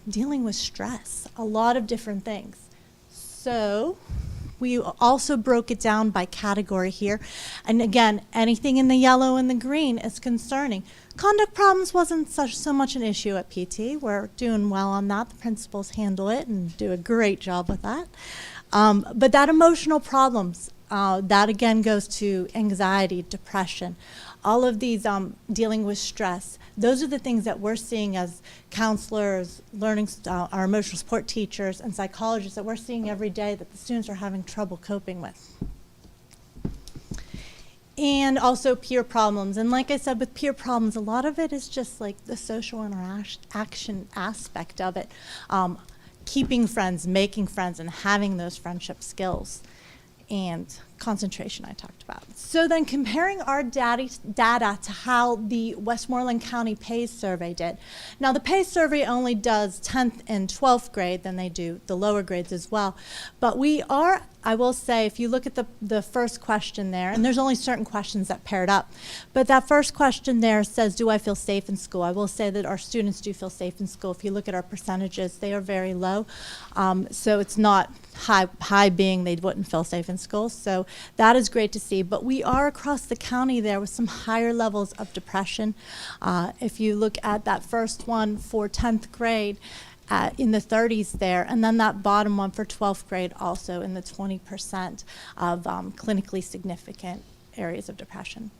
dealing with stress, a lot of different things. So we also broke it down by category here. And again, anything in the yellow and the green is concerning. Conduct problems wasn't so much an issue at PT. We're doing well on that. The principals handle it and do a great job with that. But that emotional problems, that again goes to anxiety, depression, all of these dealing with stress. Those are the things that we're seeing as counselors, our emotional support teachers, and psychologists that we're seeing every day that the students are having trouble coping with. And also peer problems. And like I said, with peer problems, a lot of it is just like the social interaction aspect of it. Keeping friends, making friends, and having those friendship skills. And concentration I talked about. So then comparing our data to how the Westmoreland County PACE survey did. Now the PACE survey only does 10th and 12th grade, then they do the lower grades as well. But we are, I will say, if you look at the first question there, and there's only certain questions that paired up, but that first question there says, do I feel safe in school? I will say that our students do feel safe in school. If you look at our percentages, they are very low. So it's not high being they wouldn't feel safe in school. So that is great to see. But we are across the county there with some higher levels of depression. If you look at that first one for 10th grade, in the 30s there, and then that bottom one for 12th grade also in the 20% of clinically significant areas of depression.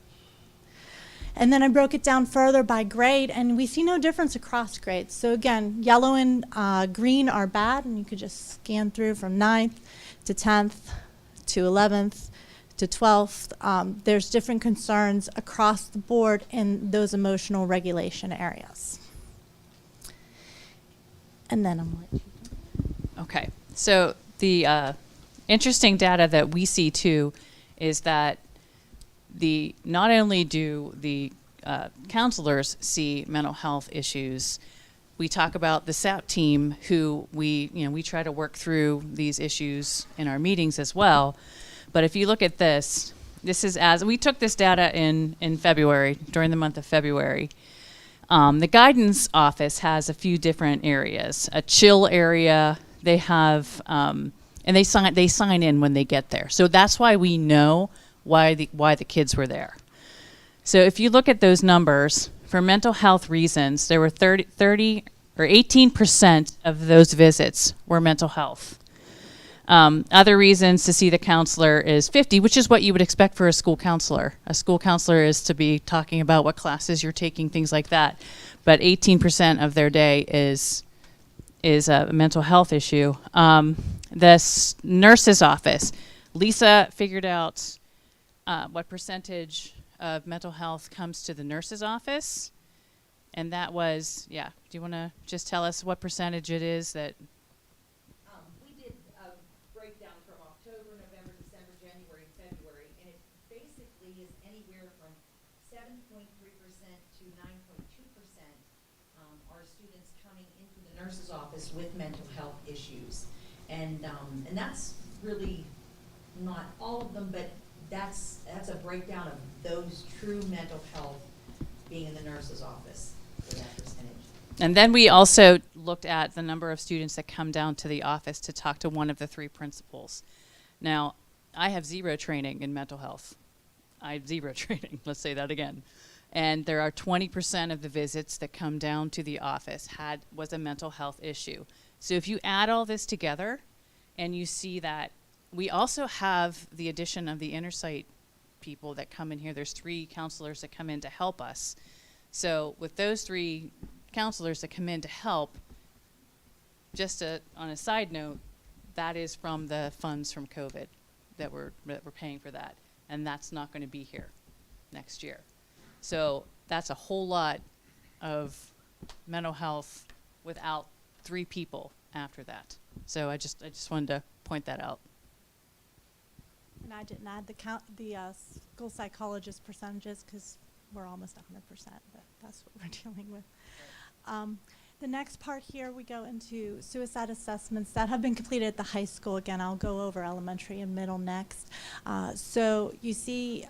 And then I broke it down further by grade, and we see no difference across grades. So again, yellow and green are bad, and you could just scan through from 9th to 10th to 11th to 12th. There's different concerns across the board in those emotional regulation areas. And then I'm like, Okay, so the interesting data that we see too is that not only do the counselors see mental health issues, we talk about the SAP team who we try to work through these issues in our meetings as well. But if you look at this is as we took this data in February, during the month of February. The guidance office has a few different areas. A chill area, they have, and they sign in when they get there. So that's why we know why the kids were there. So if you look at those numbers, for mental health reasons, there were 18% of those visits were mental health. Other reasons to see the counselor is 50, which is what you would expect for a school counselor. A school counselor is to be talking about what classes you're taking, things like that. But 18% of their day is a mental health issue. The nurse's office, Lisa figured out what percentage of mental health comes to the nurse's office. And that was, do you want to just tell us what percentage it is that office with mental health issues. And that's really not all of them, but that's a breakdown of those true mental health being in the nurse's office for that percentage. And then we also looked at the number of students that come down to the office to talk to one of the 3 principals. Now, I have 0 training in mental health. I have 0 training, let's say that again. And there are 20% of the visits that come down to the office was a mental health issue. So if you add all this together and you see that we also have the addition of the InnerSight people that come in here. There's 3 counselors that come in to help us. So with those 3 counselors that come in to help, just on a side note, that is from the funds from COVID that we're paying for that. And that's not going to be here next year. So that's a whole lot of mental health without 3 people after that. So I just wanted to point that out. And I didn't add the school psychologist percentages because we're almost 100%, but that's what we're dealing with. The next part here, we go into suicide assessments that have been completed at the high school. Again, I'll go over elementary and middle next. So you see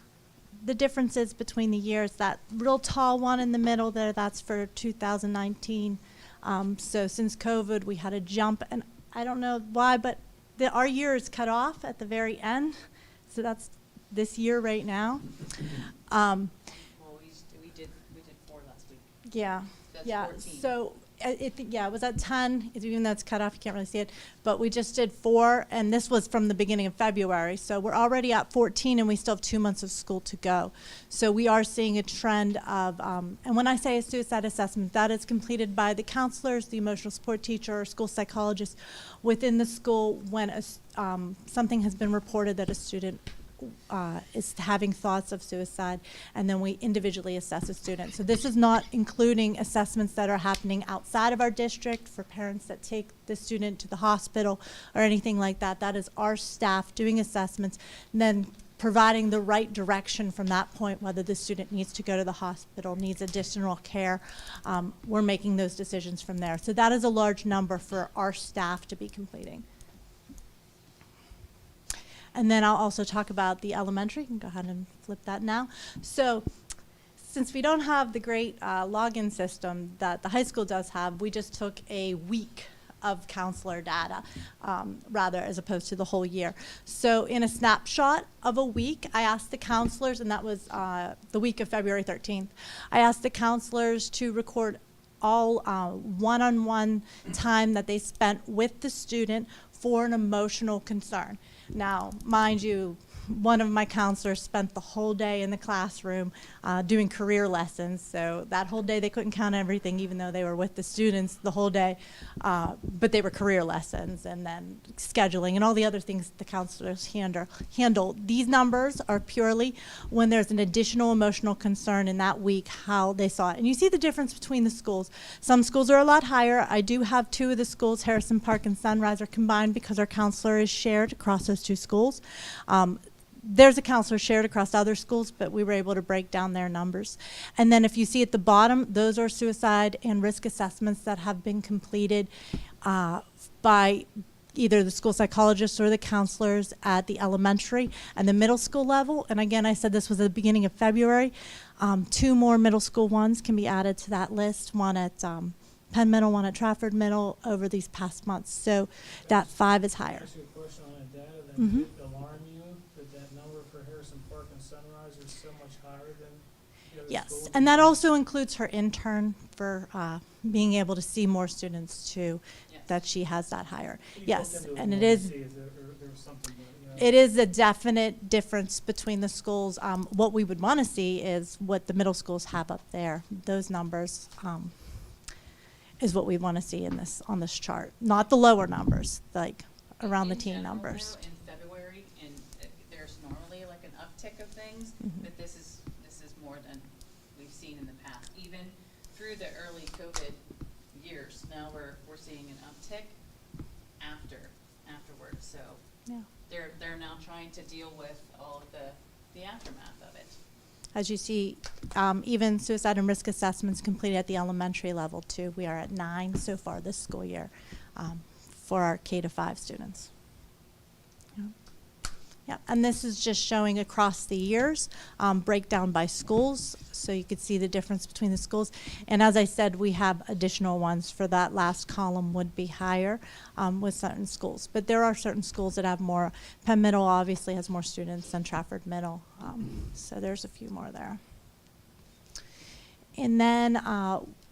the differences between the years. That real tall one in the middle there, that's for 2019. So since COVID, we had a jump, and I don't know why, but our year is cut off at the very end. So that's this year right now. Well, we did 4 last week. Yeah. That's yeah. 14. So it was at 10. Even though it's cut off, you can't really see it. But we just did 4, and this was from the beginning of February. So we're already at 14, and we still have 2 months of school to go. So we are seeing a trend of, and when I say a suicide assessment, that is completed by the counselors, the emotional support teacher, or school psychologist within the school when something has been reported that a student is having thoughts of suicide, and then we individually assess a student. So this is not including assessments that are happening outside of our district for parents that take the student to the hospital or anything like that. That is our staff doing assessments and then providing the right direction from that point, whether the student needs to go to the hospital, needs additional care. We're making those decisions from there. So that is a large number for our staff to be completing. And then I'll also talk about the elementary. You can go ahead and flip that now. So since we don't have the great login system that the high school does have, we just took a week of counselor data, rather, as opposed to the whole year. So in a snapshot of a week, I asked the counselors, and that was the week of February 13th, I asked the counselors to record all one-on-one time that they spent with the student for an emotional concern. Now, mind you, one of my counselors spent the whole day in the classroom doing career lessons. So that whole day they couldn't count everything, even though they were with the students the whole day. But they were career lessons, and then scheduling and all the other things the counselors handle. These numbers are purely when there's an additional emotional concern in that week, how they saw it. And you see the difference between the schools. Some schools are a lot higher. I do have 2 of the schools, Harrison Park and Sunrise, are combined because our counselor is shared across those 2 schools. There's a counselor shared across other schools, but we were able to break down their numbers. And then if you see at the bottom, those are suicide and risk assessments that have been completed by either the school psychologists or the counselors at the elementary and the middle school level. And again, I said this was at the beginning of February. 2 more middle school ones can be added to that list, one at Penn Middle, one at Trafford Middle over these past months. So that 5 is higher. Can I ask you a question on that data? Mm-hmm. Did it alarm you that number for Harrison Park and Sunrise is so much higher than the other Yes, schools? and that also includes her intern for being able to see more students too, that she has that higher. Yes, and it is, it is a definite difference between the schools. What we would want to see is what the middle schools have up there. Those numbers is what we want to see in this, on this chart, not the lower numbers, like around the teen numbers. In February, and there's normally like an uptick of things, but this is more than we've seen in the past. Even through the early COVID years, now we're seeing an uptick afterwards. So yeah, they're now trying to deal with all of the aftermath of it. As you see, even suicide and risk assessments completed at the elementary level too. We are at 9 so far this school year for our K-5 students. Yeah, and this is just showing across the years, breakdown by schools, so you could see the difference between the schools. And as I said, we have additional ones for that last column would be higher with certain schools. But there are certain schools that have more. Penn Middle obviously has more students than Trafford Middle, so there's a few more there. And then,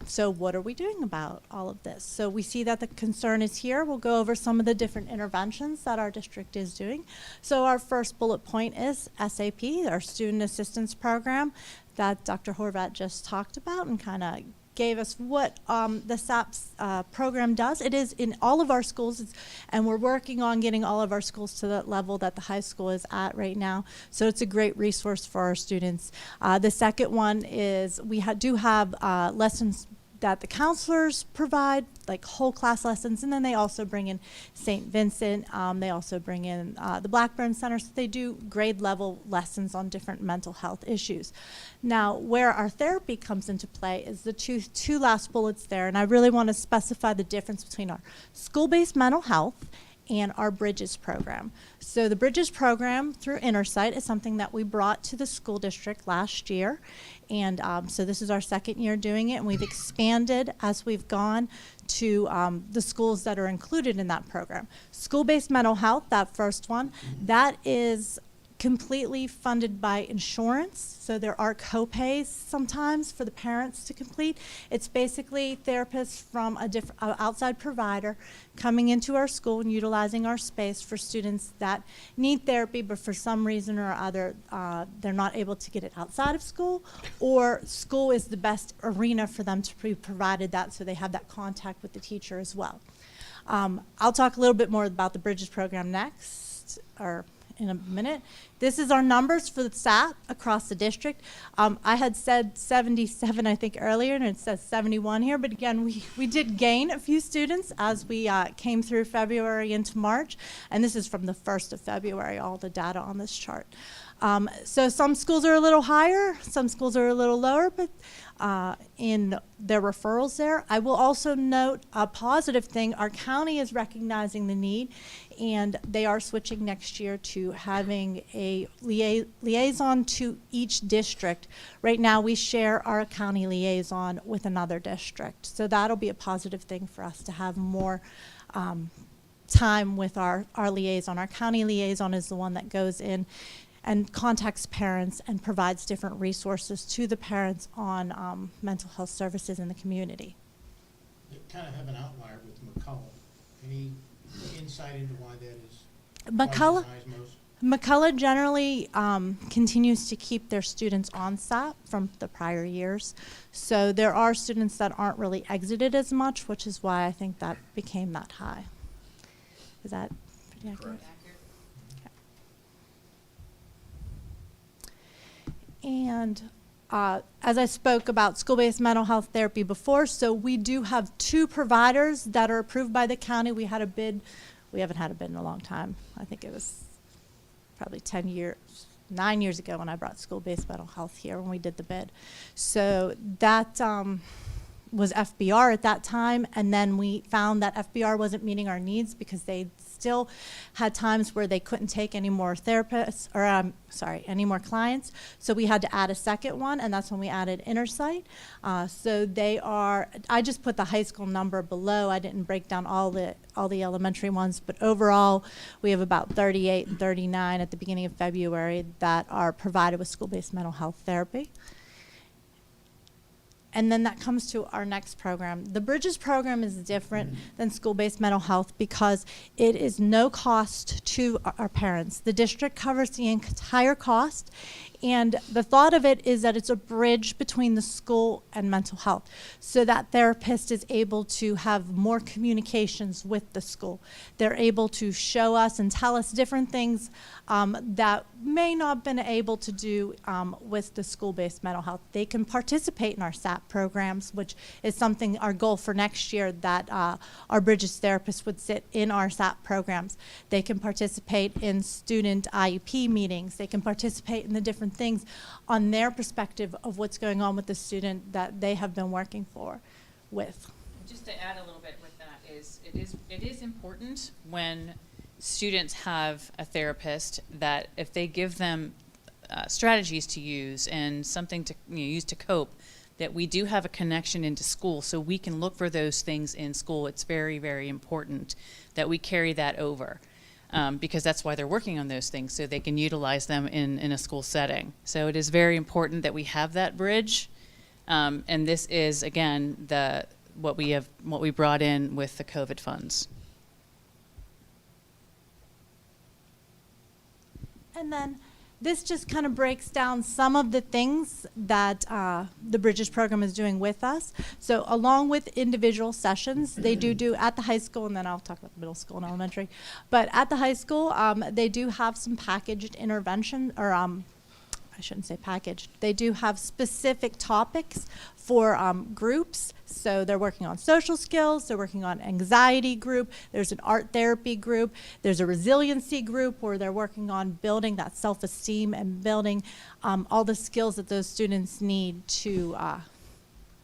so what are we doing about all of this? So we see that the concern is here. We'll go over some of the different interventions that our district is doing. So our first bullet point is SAP, our Student Assistance Program that Dr. Horvat just talked about and kind of gave us what the SAP's program does. It is in all of our schools, and we're working on getting all of our schools to that level that the high school is at right now. So it's a great resource for our students. The second one is we do have lessons that the counselors provide, like whole class lessons, and then they also bring in St. Vincent. They also bring in the Blackburn Center, so they do grade level lessons on different mental health issues. Now, where our therapy comes into play is the two last bullets there, and I really want to specify the difference between our school-based mental health and our Bridges program. So the Bridges program through Intersight is something that we brought to the school district last year. And so this is our second year doing it, and we've expanded as we've gone to the schools that are included in that program. School-based mental health, that first one, that is completely funded by insurance, so there are co-pays sometimes for the parents to complete. It's basically therapists from a different outside provider coming into our school and utilizing our space for students that need therapy, but for some reason or other they're not able to get it outside of school, or school is the best arena for them to be provided that, so they have that contact with the teacher as well. I'll talk a little bit more about the Bridges program next, or in a minute. This is our numbers for the SAP across the district. I had said 77, I think, earlier, and it says 71 here, but again, we did gain a few students as we came through February into March, and this is from the 1st of February, all the data on this chart. So some schools are a little higher, some schools are a little lower, but in their referrals there. I will also note a positive thing. Our county is recognizing the need, and they are switching next year to having a liaison to each district. Right now we share our county liaison with another district, so that'll be a positive thing for us to have more time with our liaison. Our county liaison is the one that goes in and contacts parents and provides different resources to the parents on mental health services in the community. You kind of have an outlier with McCullough. Any insight into why that is? McCullough, twice as high as most? McCullough generally continues to keep their students on SAP from the prior years. So there are students that aren't really exited as much, which is why I think that became that high. Is that pretty accurate? And as I spoke about school-based mental health therapy before, so we do have 2 providers that are approved by the county. We had a bid. We haven't had a bid in a long time. I think it was probably 9 years ago when I brought school-based mental health here when we did the bid. So that was FBR at that time, and then we found that FBR wasn't meeting our needs because they still had times where they couldn't take any more therapists, or any more clients. So we had to add a second one, and that's when we added Intersight. So they are, I just put the high school number below. I didn't break down all the elementary ones, but overall we have about 38 and 39 at the beginning of February that are provided with school-based mental health therapy. And then that comes to our next program. The Bridges program is different than school-based mental health because it is no cost to our parents. The district covers the entire cost, and the thought of it is that it's a bridge between the school and mental health, so that therapist is able to have more communications with the school. They're able to show us and tell us different things that may not have been able to do with the school-based mental health. They can participate in our SAP SAP programs, which is something, our goal for next year, that our Bridges therapists would sit in our SAP programs. They can participate in student IEP meetings. They can participate in the different things on their perspective of what's going on with the student that they have been working with. Just to add a little bit with that is it is important when students have a therapist that if they give them strategies to use and something to use to cope, that we do have a connection into school so we can look for those things in school. It's very, very important that we carry that over because that's why they're working on those things, so they can utilize them in a school setting. So it is very important that we have that bridge. And this is, again, what we brought in with the COVID funds. And then this just kind of breaks down some of the things that the Bridges program is doing with us. So along with individual sessions, they do at the high school, and then I'll talk about the middle school and elementary. But at the high school, they do have some packaged intervention, or I shouldn't say packaged. They do have specific topics for groups. So they're working on social skills, they're working on anxiety group, there's an art therapy group, there's a resiliency group where they're working on building that self-esteem and building all the skills that those students need to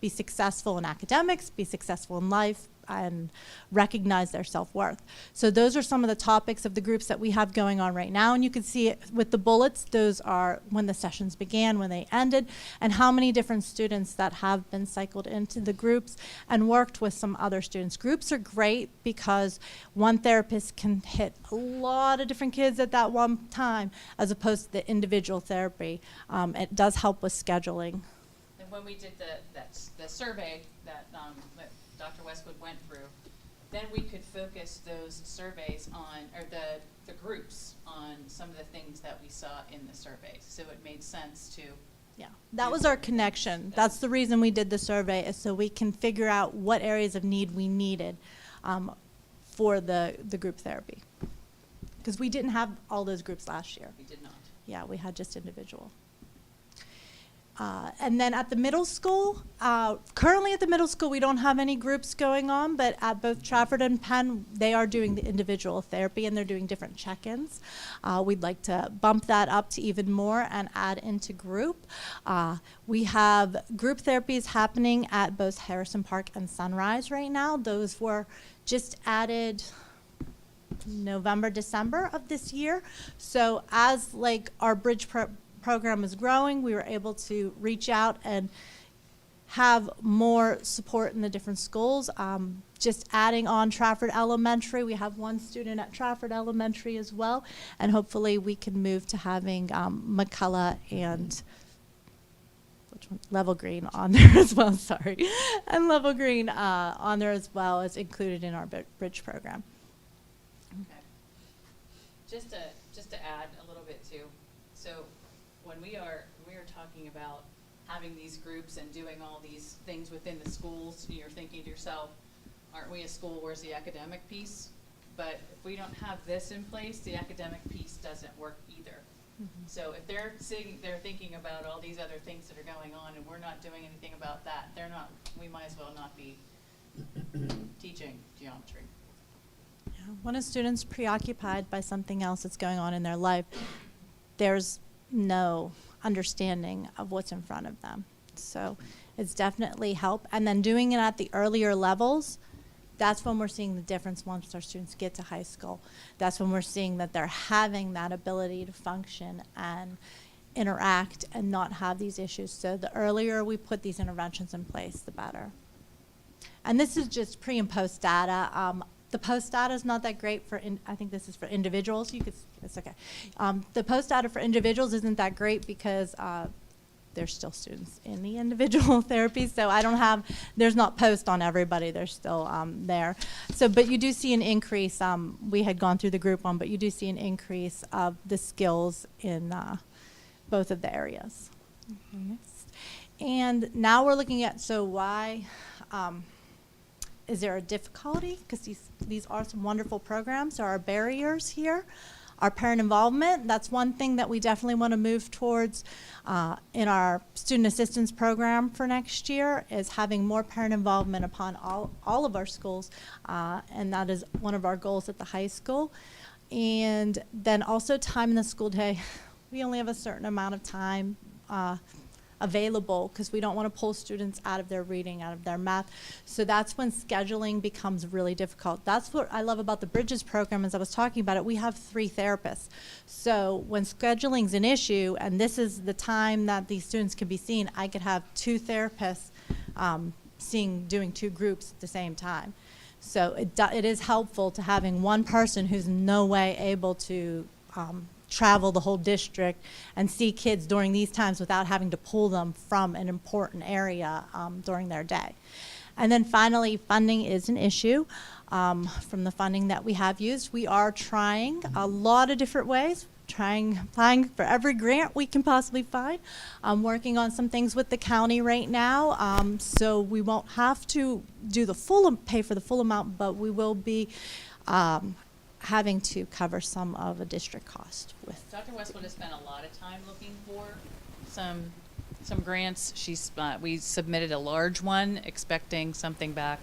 be successful in academics, be successful in life, and recognize their self-worth. So those are some of the topics of the groups that we have going on right now, and you can see it with the bullets. Those are when the sessions began, when they ended, and how many different students that have been cycled into the groups and worked with some other students. Groups are great because one therapist can hit a lot of different kids at that one time, as opposed to the individual therapy. It does help with scheduling. And when we did the survey that Dr. Westwood went through, then we could focus those surveys on, or the groups on some of the things that we saw in the surveys. So it made sense to. Yeah, that was our connection. That's the reason we did the survey, is so we can figure out what areas of need we needed for the group therapy. Because we didn't have all those groups last year. We did not. Yeah, we had just individual. And then at the middle school, currently at the middle school we don't have any groups going on, but at both Trafford and Penn, they are doing the individual therapy and they're doing different check-ins. We'd like to bump that up to even more and add into group. We have group therapies happening at both Harrison Park and Sunrise right now. Those were just added November, December of this year. So as like our Bridge program is growing, we were able to reach out and have more support in the different schools. Just adding on Trafford Elementary, we have one student at Trafford Elementary as well, and hopefully we can move to having McCullough and Level Green on there as well, sorry. And Level Green on there as well as included in our Bridge program. Okay. Just to add a little bit too. So when we are talking about having these groups and doing all these things within the schools, you're thinking to yourself, aren't we a school, where's the academic piece? But if we don't have this in place, the academic piece doesn't work either. Mm-hmm. So if they're thinking about all these other things that are going on and we're not doing anything about that, we might as well not be teaching geometry. Yeah. When a student's preoccupied by something else that's going on in their life, there's no understanding of what's in front of them. So it's definitely help. And then doing it at the earlier levels, that's when we're seeing the difference once our students get to high school. That's when we're seeing that they're having that ability to function and interact and not have these issues. So the earlier we put these interventions in place, the better. And this is just pre and post data. The post data is not that great for, I think this is for individuals. It's okay. The post data for individuals isn't that great because there's still students in the individual therapy. So there's not post on everybody. They're still there. So, but you do see an increase. We had gone through the group one, but you do see an increase of the skills in both of the areas. Mm-hmm. And now we're looking at, so why, is there a difficulty? Because these are some wonderful programs. There are barriers here. Our parent involvement, that's one thing that we definitely want to move towards in our student assistance program for next year, is having more parent involvement upon all of our schools, and that is one of our goals at the high school. And then also time in the school day. We only have a certain amount of time available because we don't want to pull students out of their reading, out of their math. So that's when scheduling becomes really difficult. That's what I love about the Bridges program. As I was talking about it, we have 3 therapists. So when scheduling's an issue and this is the time that these students can be seen, I could have 2 therapists doing 2 groups at the same time. So it is helpful to having one person who's in no way able to travel the whole district and see kids during these times without having to pull them from an important area during their day. And then finally, funding is an issue. From the funding that we have used, we are trying a lot of different ways, applying for every grant we can possibly find. I'm working on some things with the county right now, so we won't have to do pay for the full amount, but we will be having to cover some of a district cost with. Dr. Westwood has spent a lot of time looking for some grants. We submitted a large one expecting something back,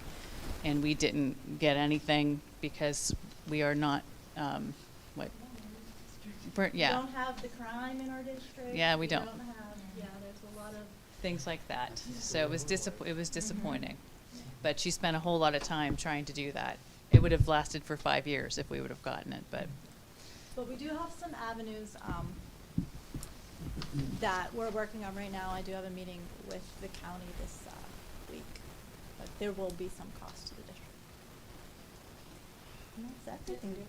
and we didn't get anything because we are not, yeah. We don't have the crime in our district. Yeah, we don't. There's a lot of things like that. So it was disappointing. But she spent a whole lot of time trying to do that. It would have lasted for 5 years if we would have gotten it, but. But we do have some avenues that we're working on right now. I do have a meeting with the county this week, but there will be some cost to the district. And that's everything.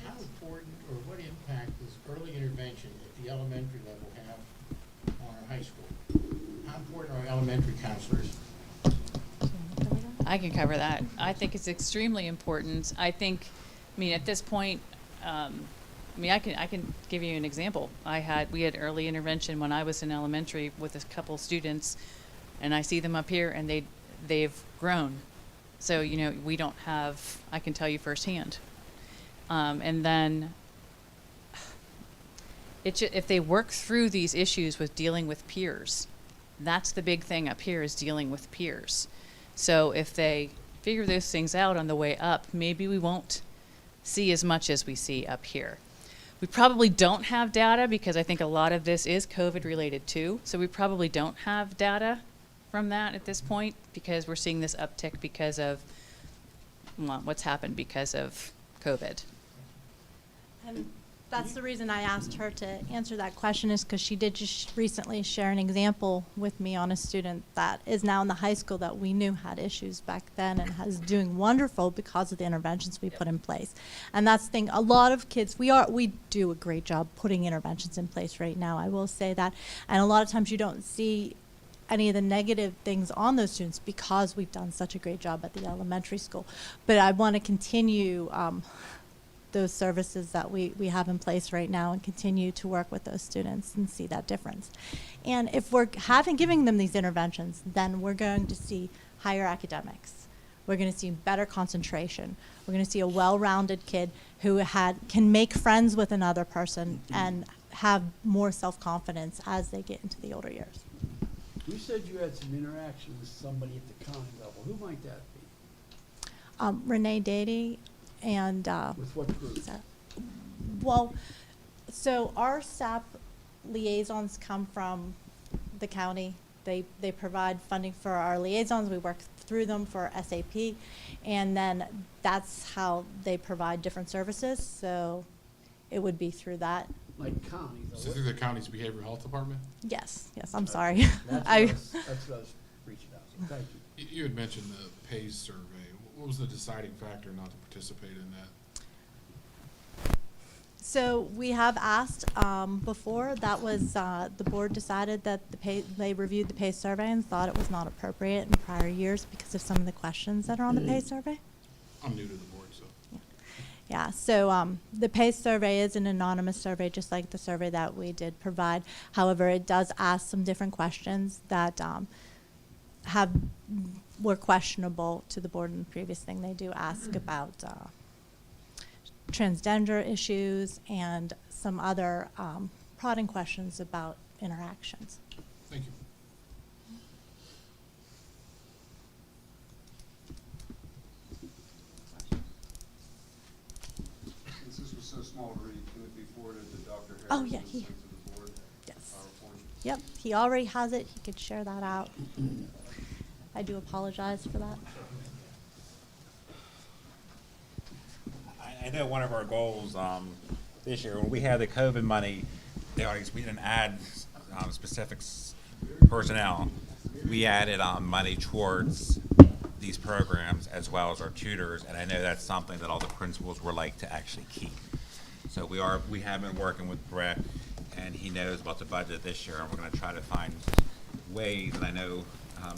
How important or what impact does early intervention at the elementary level have on our high school? How important are elementary counselors? I can cover that. I think it's extremely important. At this point, I can give you an example. We had early intervention when I was in elementary with a couple students, and I see them up here, and they've grown. So we don't have. I can tell you firsthand. And then, if they work through these issues with dealing with peers, that's the big thing up here, is dealing with peers. So if they figure those things out on the way up, maybe we won't see as much as we see up here. We probably don't have data because I think a lot of this is COVID related too. So we probably don't have data from that at this point because we're seeing this uptick because of what's happened because of COVID. And that's the reason I asked her to answer that question, is because she did just recently share an example with me on a student that is now in the high school that we knew had issues back then and is doing wonderful because of the interventions we put in place. And that's the thing, a lot of kids, we do a great job putting interventions in place right now, I will say that. And a lot of times you don't see any of the negative things on those students because we've done such a great job at the elementary school. But I want to continue those services that we have in place right now and continue to work with those students and see that difference. And if we're giving them these interventions, then we're going to see higher academics. We're going to see better concentration. We're going to see a well-rounded kid who can make friends with another person and have more self-confidence as they get into the older years. You said you had some interaction with somebody at the county level. Who might that be? Renee Dady. And with what group? So our SAP liaisons come from the county. They provide funding for our liaisons. We work through them for SAP, and then that's how they provide different services. So it would be through that. Like county, though. So through the county's behavioral health department? Yes. I'm sorry. That's what I was reaching out to. Thank you. You had mentioned the PACE survey. What was the deciding factor not to participate in that? So we have asked before. That was the board decided that they reviewed the PACE survey and thought it was not appropriate in prior years because of some of the questions that are on the PACE survey. I'm new to the board, so. Yeah, so the PACE survey is an anonymous survey, just like the survey that we did provide. However, it does ask some different questions that were questionable to the board in the previous thing. They do ask about transgender issues and some other prodding questions about interactions. Thank you. Since this was so small to read, can it be forwarded to Dr. Harris? Oh, yeah, and he- sent to the board? Yes. PowerPoint? Yep, he already has it. He could share that out. I do apologize for that. I know one of our goals this year, when we had the COVID money, we didn't add specific personnel. We added money towards these programs as well as our tutors, and I know that's something that all the principals would like to actually keep. So we have been working with Brett, and he knows about the budget this year, and we're going to try to find ways, and I know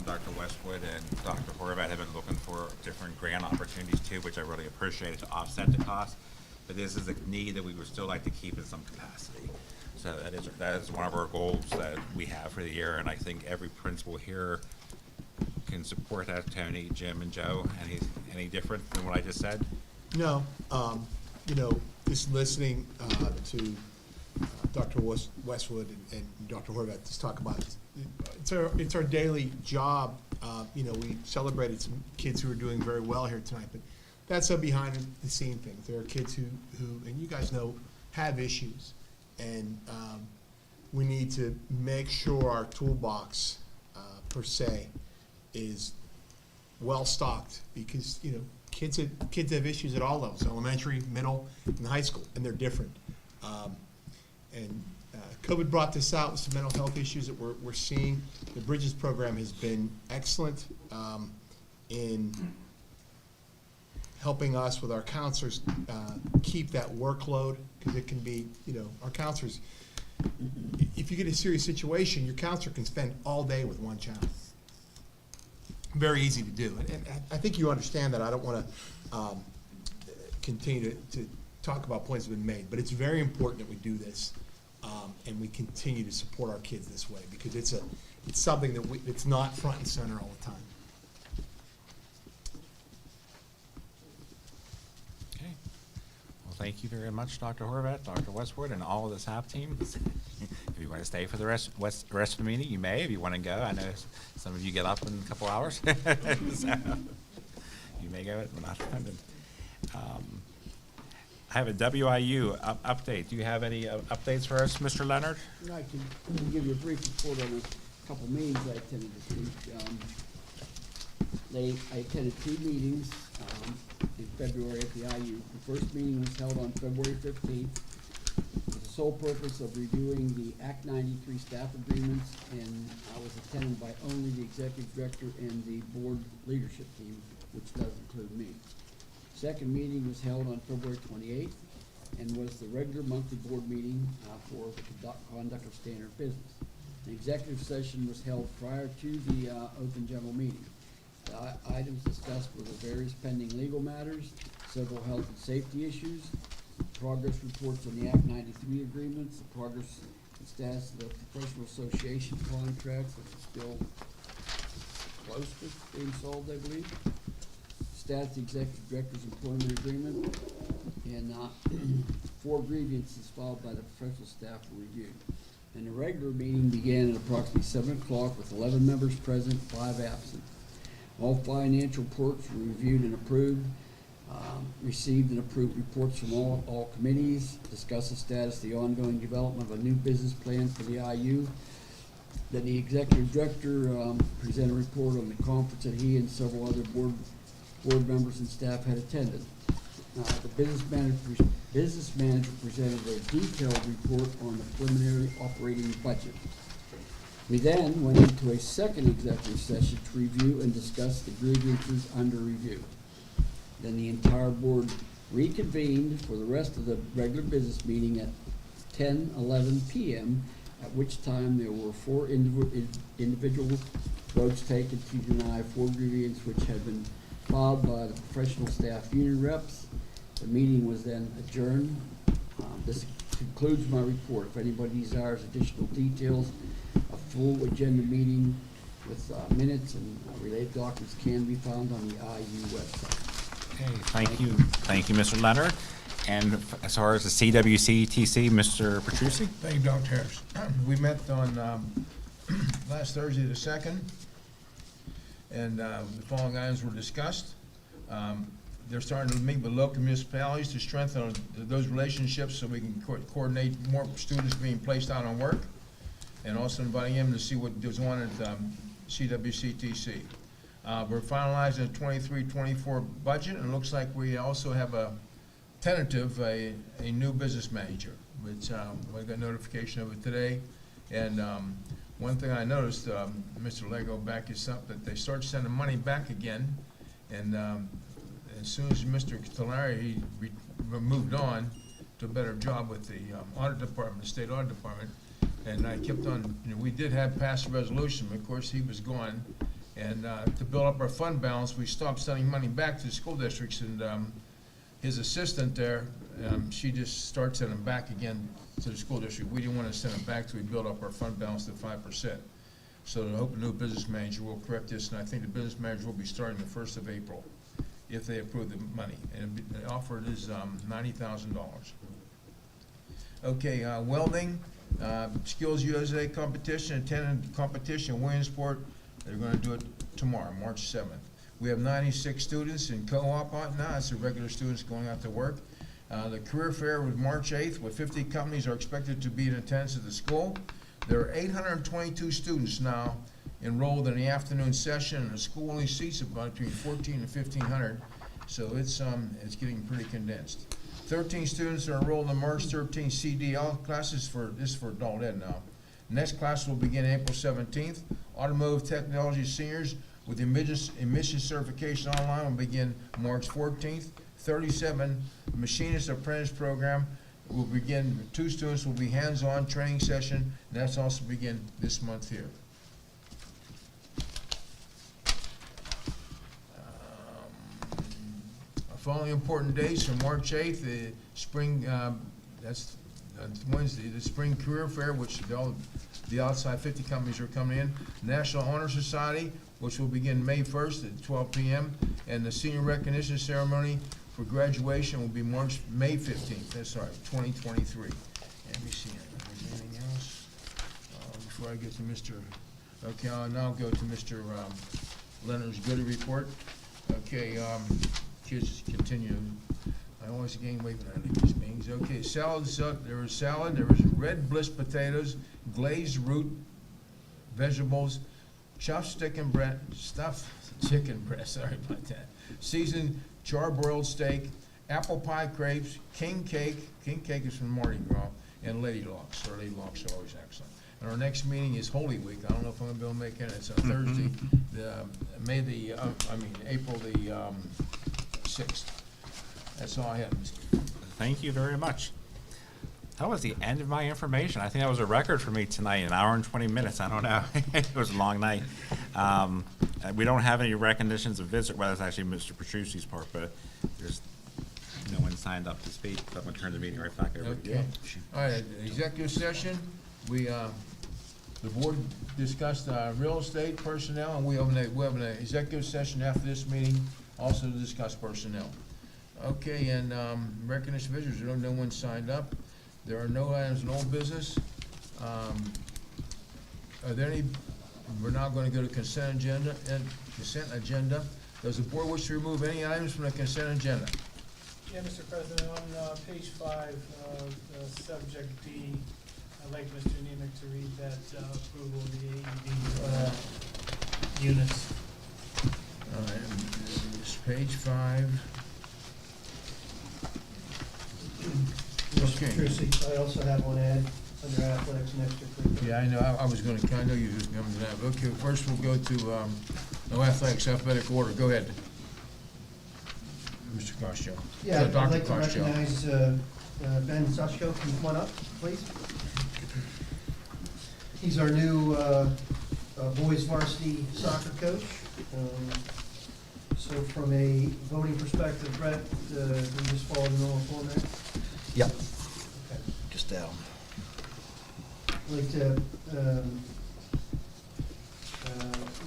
Dr. Westwood and Dr. Horvath have been looking for different grant opportunities too, which I really appreciate to offset the cost. But this is a need that we would still like to keep in some capacity. So that is one of our goals that we have for the year, and I think every principal here can support that. Tony, Jim, and Joe. Any different than what I just said? No, just listening to Dr. Westwood and Dr. Horvath just talk about it. It's our daily job. We celebrated some kids who are doing very well here tonight, but that's a behind the scene thing. There are kids who, and you guys know, have issues, and we need to make sure our toolbox per se is well stocked, because kids have issues at all levels: elementary, middle, and high school, and they're different. COVID brought this out with some mental health issues that we're seeing. The Bridges program has been excellent in helping us with our counselors keep that workload, because it can be, our counselors, if you get a serious situation, your counselor can spend all day with one child. Very easy to do. And I think you understand that. I don't want to continue to talk about points that have been made, but it's very important that we do this. And we continue to support our kids this way, because it's something that it's not front and center all the time. Okay. Well, thank you very much, Dr. Horvath, Dr. Westwood, and all of the SAP team. If you want to stay for the rest of the meeting, you may. If you want to go, I know some of you get up in a couple hours. So, you may go, but not offended. I have a WIU update. Do you have any updates for us, Mr. Leonard? I can give you a brief report on a couple meetings I attended this week. I attended 2 meetings in February at the IU. The first meeting was held on February 15th with the sole purpose of reviewing the Act 93 staff agreements, and I was attended by only the executive director and the board leadership team, which does include me. Second meeting was held on February 28th and was the regular monthly board meeting for the conduct of standard business. The executive session was held prior to the open general meeting. The items discussed were the various pending legal matters, several health and safety issues, progress reports on the Act 93 agreements, the progress and status of the professional association contracts, which is still close to being solved, I believe. Status of the executive director's employment agreement, and 4 grievances filed by the professional staff were reviewed. And the regular meeting began at approximately 7 o'clock with 11 members present, 5 absent. All financial reports were reviewed and approved. Received and approved reports from all committees. Discussed the status of the ongoing development of a new business plan for the IU. Then the executive director presented a report on the conference that he and several other board members and staff had attended. The business manager presented a detailed report on the preliminary operating budget. We then went into a second executive session to review and discuss the grievances under review. Then the entire board reconvened for the rest of the regular business meeting at 10:11 p.m., at which time there were 4 individual votes taken to deny 4 grievances which had been filed by the professional staff union reps. The meeting was then adjourned. This concludes my report. If anybody desires additional details, a full agenda meeting with minutes and related documents can be found on the IU website. Okay, thank you, Mr. Leonard. And as far as the CWC-TC, Mr. Petrucci? Thank you, Dr. Harris. We met on last Thursday the 2nd, and the following items were discussed. They're starting to meet with local municipalities to strengthen those relationships so we can coordinate more students being placed out on work, and also inviting them to see what goes on at CWC-TC. We're finalizing the 23-24 budget, and it looks like we also have a tentative, a new business manager, which we got notification of it today. And one thing I noticed, Mr. Lego back us up, that they start sending money back again, and as soon as Mr. Talari moved on to a better job with the audit department, the state audit department, and I kept on, we did have passed a resolution, but of course he was gone, and to build up our fund balance, we stopped sending money back to the school districts, and his assistant there, she just starts sending them back again to the school district. We didn't want to send them back till we build up our fund balance to 5%. So I hope a new business manager will correct this, and I think the business manager will be starting the 1st of April if they approve the money. And the offer is $90,000. Okay, welding, Skills USA competition, attended competition in Williamsport. They're going to do it tomorrow, March 7th. We have 96 students in co-op now. It's the regular students going out to work. The career fair was March 8th, with 50 companies are expected to be in attendance at the school. There are 822 students now enrolled in the afternoon session, and the school only seats about between 14 and 1,500, so it's getting pretty condensed. 13 students are enrolled in March 13 CDL classes this is for adult ed now. Next class will begin April 17th. Automotive technology seniors with emission certification online will begin March 14th. 37 machinist apprentice program will begin. 2 students will be hands-on training session, and that's also begin this month here. Following important days for March 8th, the spring, that's Wednesday, the spring career fair, which all the outside 50 companies are coming in. National Honor Society, which will begin May 1st at 12 p.m. And the senior recognition ceremony for graduation will be May 15th, that's right, 2023. Let me see, anything else? Before I get to Mr., okay, I'll now go to Mr. Leonard's Goody report. Okay, kids continue. I always gain weight when I leave these meetings. Okay, salads, there was salad, there was red bliss potatoes, glazed root vegetables, chopped chicken breast, stuffed chicken breast, sorry about that, seasoned charbroiled steak, apple pie crepes, king cake is from Mardi Gras, and lady locks. Our lady locks are always excellent. And our next meeting is Holy Week. I don't know if I'm gonna be able to make it. It's on Thursday, April the 6th. That's all I have, Mr. Thank you very much. That was the end of my information. I think that was a record for me tonight, an hour and 20 minutes. I don't know. It was a long night. We don't have any recognitions of visit. Well, that's actually Mr. Petrucci's part, but there's no one signed up to speak. So I'm going to turn the meeting right back over to you. Okay. All right, executive session. The board discussed real estate personnel, and we have an executive session after this meeting also to discuss personnel. Okay, and recognition of visitors, no one signed up. There are no items in old business. Are there any, we're now going to go to consent agenda. Does the board wish to remove any items from the consent agenda? Yeah, Mr. President, on page 5, subject D, I'd like Mr. Nemec to read that approval of the AED units. All right, it's page 5. Mr. Petrucci, I also have one ad under athletics and extracurricular. Yeah, I know, I was gonna, I know you was going to that. Okay, first we'll go to, no athletics, alphabetic order. Go ahead. Mr. Costo. Yeah, I'd Dr. like to Costo. recognize Ben Sushko. Can you come on up, please? He's our new boys varsity soccer coach. So from a voting perspective, Brett, we just follow the normal format? Yep. Okay. Just down. I'd like to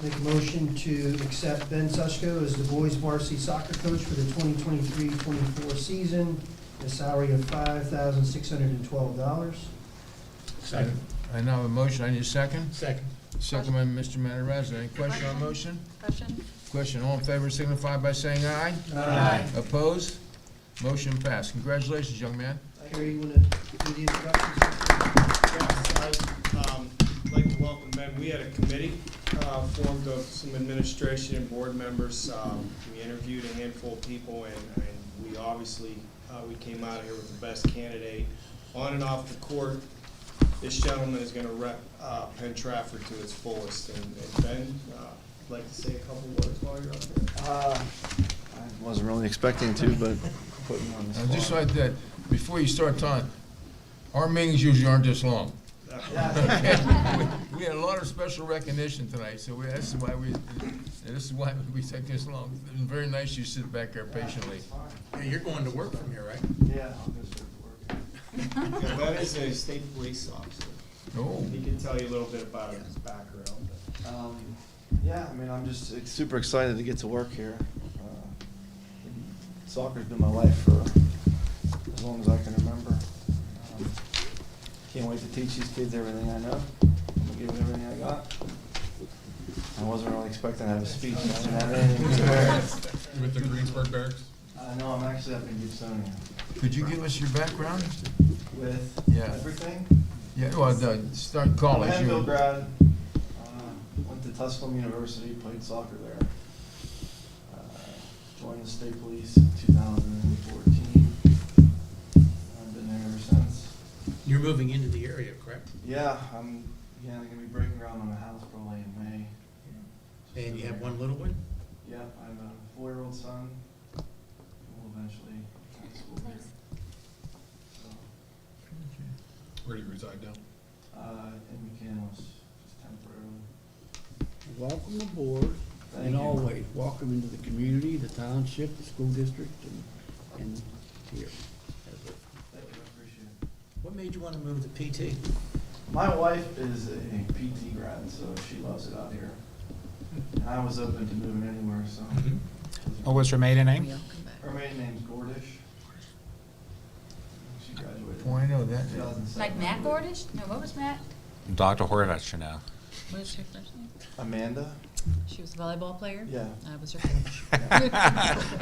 make a motion to accept Ben Sushko as the boys varsity soccer coach for the 2023-24 season a salary of $5,612. I now have a motion, I need a second. Second. Second by Mr. Matarazza. Any question on the motion? Question? Question, all in favor signify by saying aye. Aye. Opposed? Motion passed. Congratulations, young man. Gary, you want to do the introductions? Yes, I'd like to welcome Ben. We had a committee formed of some administration and board members. We interviewed a handful of people, and we obviously, we came out of here with the best candidate on and off the court. This gentleman is going to rep Penn Trafford to its fullest. And Ben, I'd like to say a couple words while you're up here. I wasn't really expecting to, but putting me on the spot. Just like that, before you start talking, our meetings usually aren't this long. We had a lot of special recognition tonight, so this is why we take this long. It's very nice you sit back there patiently. Yeah, you're going to work from here, right? Yeah, I'll go straight to work. Ben is a state police officer. Oh. He can tell you a little bit about his background. Yeah, I mean, I'm just super excited to get to work here. Soccer's been my life for as long as I can remember. Can't wait to teach these kids everything I know. I'm gonna give them everything I got. I wasn't really expecting to have a speech. I didn't have anything prepared. You with the Greensburg Barracks? No, I'm actually up in Gibsonia. Could you give us your background? With Yeah. everything? Yeah, well, start college. I'm You- Hanville grad. Went to Tusculum University, played soccer there. Joined the state police in 2014. I've been there ever since. You're moving into the area, correct? Yeah, I'm gonna be breaking ground on a house probably in May. And you have one little one? Yeah, I have a 4-year-old son. We'll eventually high school here. So, Where do you reside now? in McCandless, just temporarily. Welcome aboard, Thank and you. always, welcome into the community, the township, the school district, and here. Thank you, I appreciate it. What made you want to move to PT? My wife is a PT grad, so she loves it out here. And I was open to moving anywhere, so. What was her maiden name? Her maiden name's Gordish. She graduated. Oh, I know that. 2007. Like Matt Gordish? No, what was Matt? Dr. Horvath should know. What is her first name? Amanda? She was a volleyball player? Yeah. I was her coach.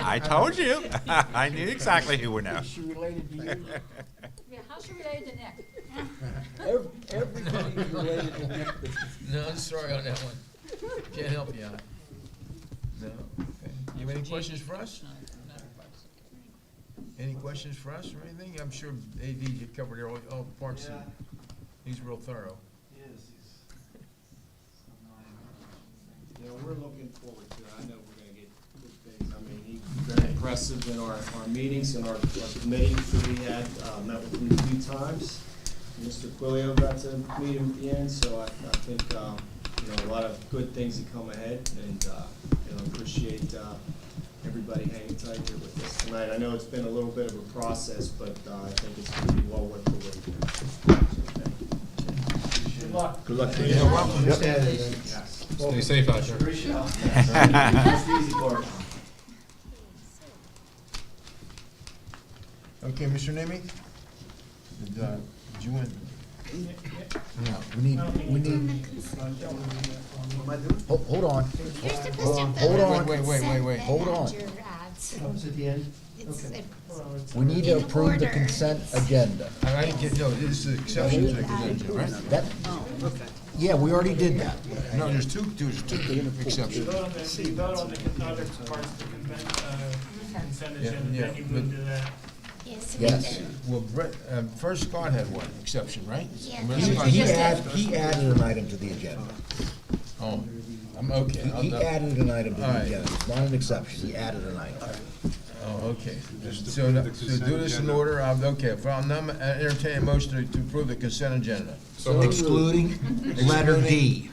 I told you. I knew exactly who would know. Is she related to you? Yeah, how's she related to Nick? Everybody's related to Nick. No, I'm sorry on that one. Can't help you out. No? Okay. You have any questions for us? Any questions for us or anything? I'm sure AD, you covered all the parts. Yeah. He's real thorough. He is, You know, we're looking forward to it. I know we're gonna get good things. I mean, he's very impressive in our meetings and our committee that we had, met with him a few times. Mr. Quilio got to meet him at the end, so I think, you know, a lot of good things to come ahead, and, you know, appreciate, everybody hanging tight here with us tonight. I know it's been a little bit of a process, but, I think it's gonna be well worth the wait here. Good luck. Good luck to you. Yeah, welcome. Yep. Yes. Stay safe out there. Appreciate it. It's easy for us. Okay, Mr. Nemi? Did you want? No, we need, hold on. Hold on. Wait. Hold on. Oh, it's at the end? Okay. We need to approve the consent agenda. I didn't get, no, this is exception to the consent, right? That, yeah, we already did that. No, there's two exceptions. Vote on the other parts of the consent agenda, Yeah, then you move to that. Yes. Well, Brett, first Scott had one exception, right? He added an item to the agenda. Oh, I'm okay. He added an item to All the right. agenda. It's not an exception. He added an item. Oh, okay. So do this in order. Okay, if I'll entertain a motion to approve the consent agenda. Excluding letter D.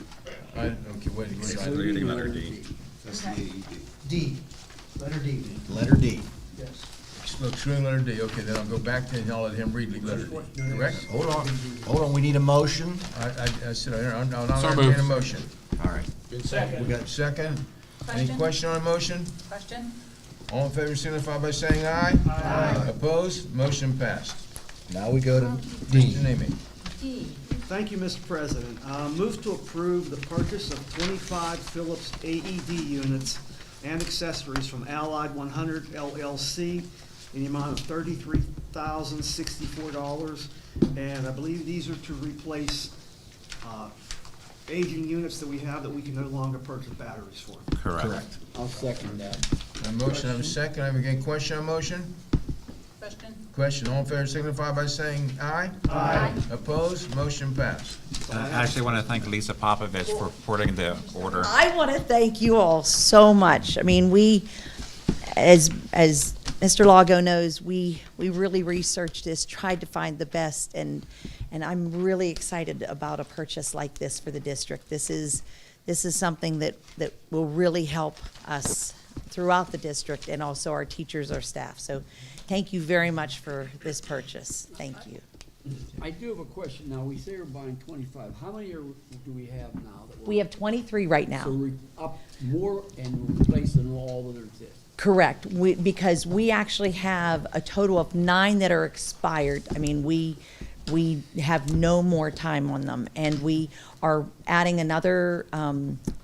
Okay, wait. Reading letter D. D, letter D. Letter D. Yes. Excluding letter D. Okay, then I'll go back to and I'll let him read letter D. Correct? Hold on, we need a motion. I said, I'll So entertain a moved. motion. All right. We got a second? Any Question? question on a motion? Question? All in favor signify by saying aye. Aye. Opposed? Motion passed. Now we go to Mr. D. Nemi. Thank you, Mr. President. Move to approve the purchase of 25 Philips AED units and accessories from Allied 100 LLC in the amount of $33,064. And I believe these are to replace aging units that we have that we can no longer purchase batteries for. Correct. I'll second that. A motion, I have a second. I have a question on motion? Question? Question, all in favor signify by saying aye. Aye. Opposed? Motion passed. I actually want to thank Lisa Popovich for putting the order. I want to thank you all so much. I mean, we, as Mr. Lago knows, we really researched this, tried to find the best, and I'm really excited about a purchase like this for the district. This is something that will really help us throughout the district and also our teachers, our staff. So thank you very much for this purchase. Thank you. I do have a question now. We say we're buying 25. How many do we have now? We have 23 right now. So we're up more and replacing all that exist. Correct, because we actually have a total of 9 that are expired. I mean, we have no more time on them, and we are adding another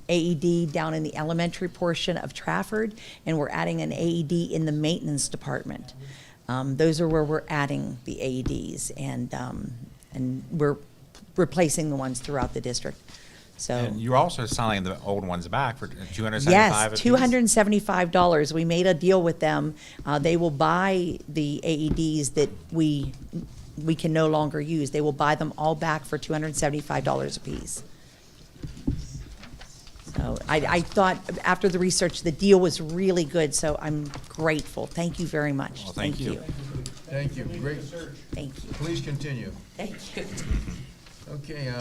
AED down in the elementary portion of Trafford, and we're adding an AED in the maintenance department. Those are where we're adding the AEDs, and we're replacing the ones throughout the district. So. And you're also selling the old ones back for $275 Yes, apiece? $275. We made a deal with them. They will buy the AEDs that we can no longer use. They will buy them all back for $275 apiece. So I thought after the research, the deal was really good, so I'm grateful. Thank you very much. Well, thank you. Thank you. Great. Thank you. Please continue. Thank you. Okay,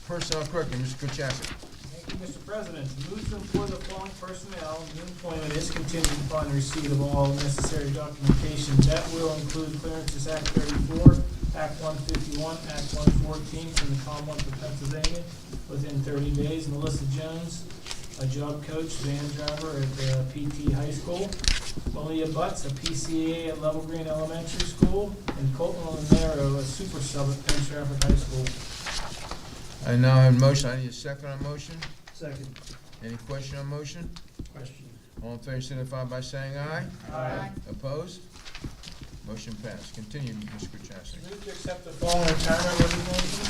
Personnel Director, Mr. Kuchasik. Thank you, Mr. President. Move to employ the following personnel. New employment is contingent upon receipt of all necessary documentation. That will include clearances Act 34, Act 151, Act 114 from the Commonwealth of Pennsylvania within 30 days. Melissa Jones, a job coach, van driver at PT High School. Malia Butts, a PCA at Level Green Elementary School. And Colton Lonero, a super sub at Penn Trafford High School. I now have a motion. I need a second on motion. Second. Any question on motion? Question. All in favor signify by saying aye. Aye. Opposed? Motion passed. Continue, Mr. Kuchasik. Move to accept the following retirement resignations.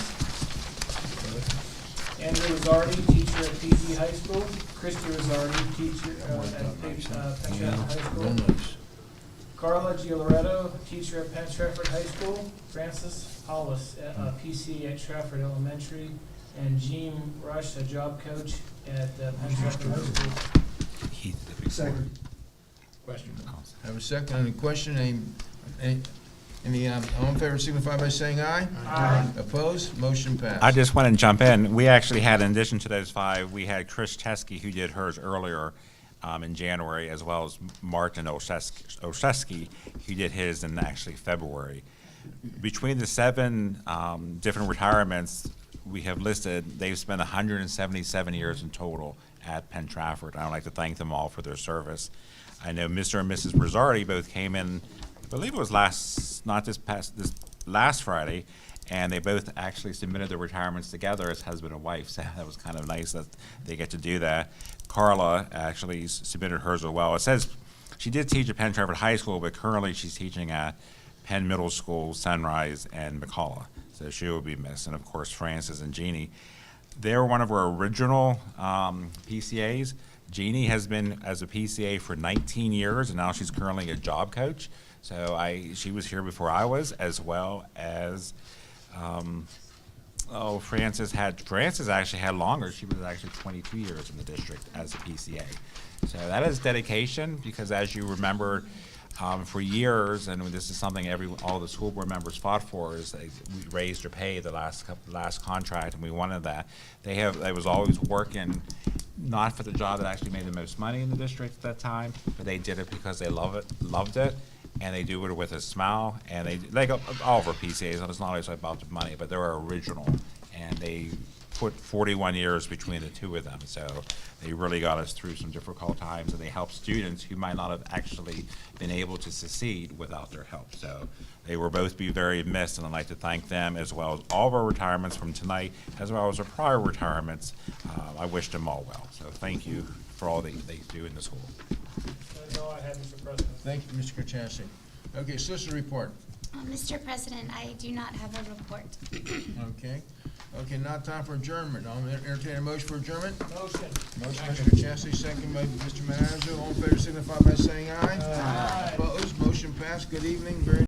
Andrew Rosardi, teacher at PT High School. Christy Rosardi, teacher at Penn Trafford High School. Carla Gioloretto, teacher at Penn Trafford High School. Francis Hollis, PC at Trafford Elementary. And Jean Rush, a job coach at Penn Trafford High School. Second. Question. I have a second on the question. All in favor signify by saying aye. Aye. Opposed? Motion passed. I just want to jump in. We actually had, in addition to those 5, we had Chris Chesky, who did hers earlier in January, as well as Martin Olszewski, who did his in actually February. Between the 7 different retirements we have listed, they've spent 177 years in total at Penn Trafford. I would like to thank them all for their service. I know Mr. and Mrs. Rosardi both came in, I believe it was this last Friday, and they both actually submitted their retirements together as husband and wife, so that was kind of nice that they get to do that. Carla actually submitted hers as well. It says she did teach at Penn Trafford High School, but currently she's teaching at Penn Middle School, Sunrise, and McCullough, so she will be missed. And of course, Francis and Jeannie. They were one of our original PCAs. Jeannie has been as a PCA for 19 years, and now she's currently a job coach. So she was here before I was, as well as Francis actually had longer. She was actually 22 years in the district as a PCA. So that is dedication, because as you remember, for years, and this is something all the school board members fought for, is we raised their pay the last contract, and we wanted that. They was always working, not for the job that actually made the most money in the district at that time, but they did it because they loved it, and they do it with a smile. And they like all of our PCAs, and it's not always about the money, but they were original, and they put 41 years between the two of them. So they really got us through some difficult times, and they helped students who might not have actually been able to succeed without their help. So they will both be very missed, and I'd like to thank them as well as all of our retirements from tonight, as well as our prior retirements. I wish them all well. So thank you for all they do in the school. That's all I have, Mr. President. Thank you, Mr. Kachasik. Okay, solicitor report. Mr. President, I do not have a report. Okay. Okay, now time for adjournment. I'll entertain a motion for adjournment. Motion. Motion, Mr. Kachasik, second by Mr. Manazzo. All in favor signify by saying aye. Aye. Opposed, motion passed. Good evening. Very